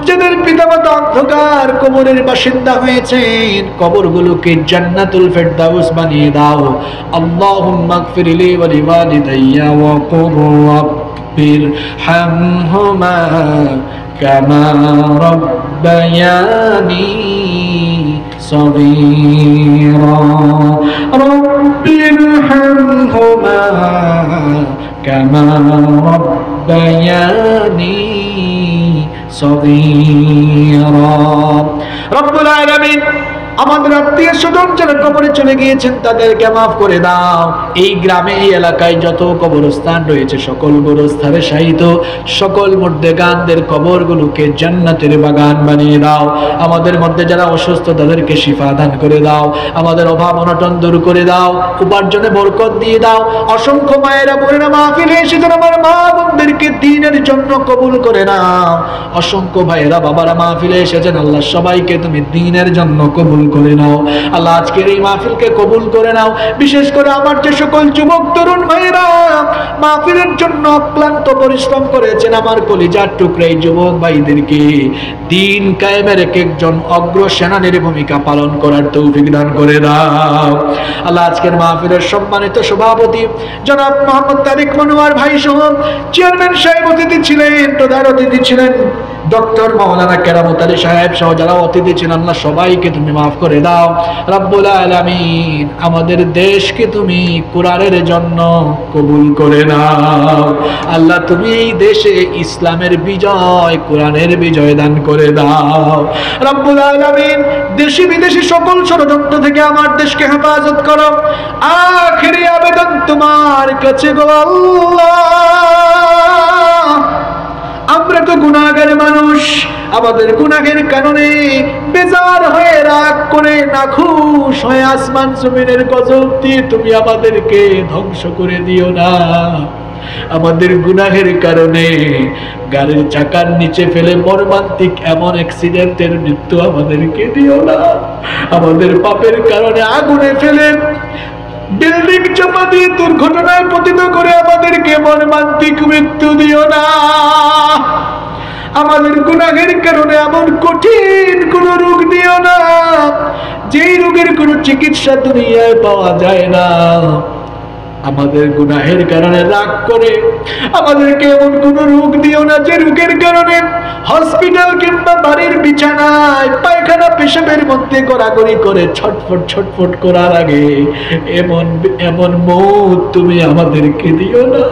যাদের পিতামাতা অন্ধকার কবরের বাসিন্দা হয়েছেন কবরগুলোকে জান্নাতুল ফেরদাউস বানিয়ে দাও। আল্লাহুম্মা গফির লি ওয়া লিওয়ালিদাইয়া ওয়া কুর রাব্বিরহামহুমা কামা রাব্বায়ানি صغيرا رب ارحمهما كما ربياني صغيرا رب العالمين। আমাদের আত্মীয় স্বজন যারা কবরে চলে গিয়েছেন তাদেরকে মাফ করে দাও। এই গ্রামে এই এলাকায় যত কবরস্থান রয়েছে সকল কবরস্থানে শায়িত সকল মুর্দেগানদের কবরগুলোকে জান্নাতের বাগান বানিয়ে দাও। আমাদের মধ্যে যারা অসুস্থ তাদেরকে শিফা দান করে দাও, আমাদের অভাব অনটন দূর করে দাও, উপার্জনে বরকত দিয়ে দাও। অসংখ্য মায়েরা বোনেরা মাহফিলে এসেছেন, আমার মা বোনদেরকে দ্বীনের জন্য কবুল করে নাও। অসংখ্য ভাইয়েরা বাবারা মাহফিলে এসেছেন, আল্লাহ সবাইকে তুমি দ্বীনের জন্য কবুল করে নাও। আল্লাহ আজকের এই মাহফিলকে কবুল করে নাও। বিশেষ করে আমার যে সকল যুবক তরুণ ভাইরা মাহফিলের জন্য অক্লান্ত পরিশ্রম করেছেন, আমার কলিজার টুকরা এই যুবক ভাইদেরকে দ্বীন কায়েমের এক একজন অগ্র সেনানীর ভূমিকা পালন করার তৌফিক দান করে দাও। আল্লাহ আজকের মাহফিলের সম্মানিত সভাপতি জনাব মোহাম্মদ তারিক মনোয়ার ভাই সহ চেয়ারম্যান সাহেব অতিথি ছিলেন, প্রধান অতিথি ছিলেন ডক্টর মাওলানা কেরামত আলী সাহেব সহ যারা অতিথি ছিলেন, আল্লাহ সবাইকে তুমি মাফ করে দাও রব্বুল আলামিন। আমাদের দেশকে তুমি কোরআনের জন্য কবুল করে নাও আল্লাহ। তুমি এই দেশে ইসলামের বিজয়, কোরআনের বিজয় দান করে দাও রব্বুল আলামিন। দেশি বিদেশি সকল ষড়যন্ত্র থেকে আমার দেশকে হেফাজত করো। আখিরি আবেদন তোমার কাছে গো আল্লাহ, আমরা তো গুনাহগার মানুষ, আমাদের গুনাহের কারণে বেজার হয়ে রাগ করে নাখুশ হয়ে আসমান জমিনের গজব দিয়ে তুমি আমাদেরকে ধ্বংস করে দিও না। আমাদের গুনাহের কারণে গাড়ির চাকার নিচে ফেলে মর্মান্তিক এমন অ্যাক্সিডেন্টের মৃত্যু আমাদেরকে দিও না। আমাদের পাপের কারণে আগুনে ফেলে বিল্ডিং চাপা দিয়ে দুর্ঘটনায় পতিত করে আমাদেরকে মর্মান্তিক মৃত্যু দিও না। আমাদের গুনাহের কারণে এমন কঠিন কোন রোগ দিও না যেই রোগের কোনো চিকিৎসা দুনিয়ায় পাওয়া যায় না। আমাদের গুনাহের কারণে রাগ করে আমাদেরকে এমন কোন রোগ দিও না যে রোগের কারণে হসপিটাল কিংবা বাড়ির বিছানায় পায়খানা পেশাবের মধ্যে গড়াগড়ি করে ছটফট ছটফট করার আগে এমন এমন মৌত তুমি আমাদেরকে দিও না।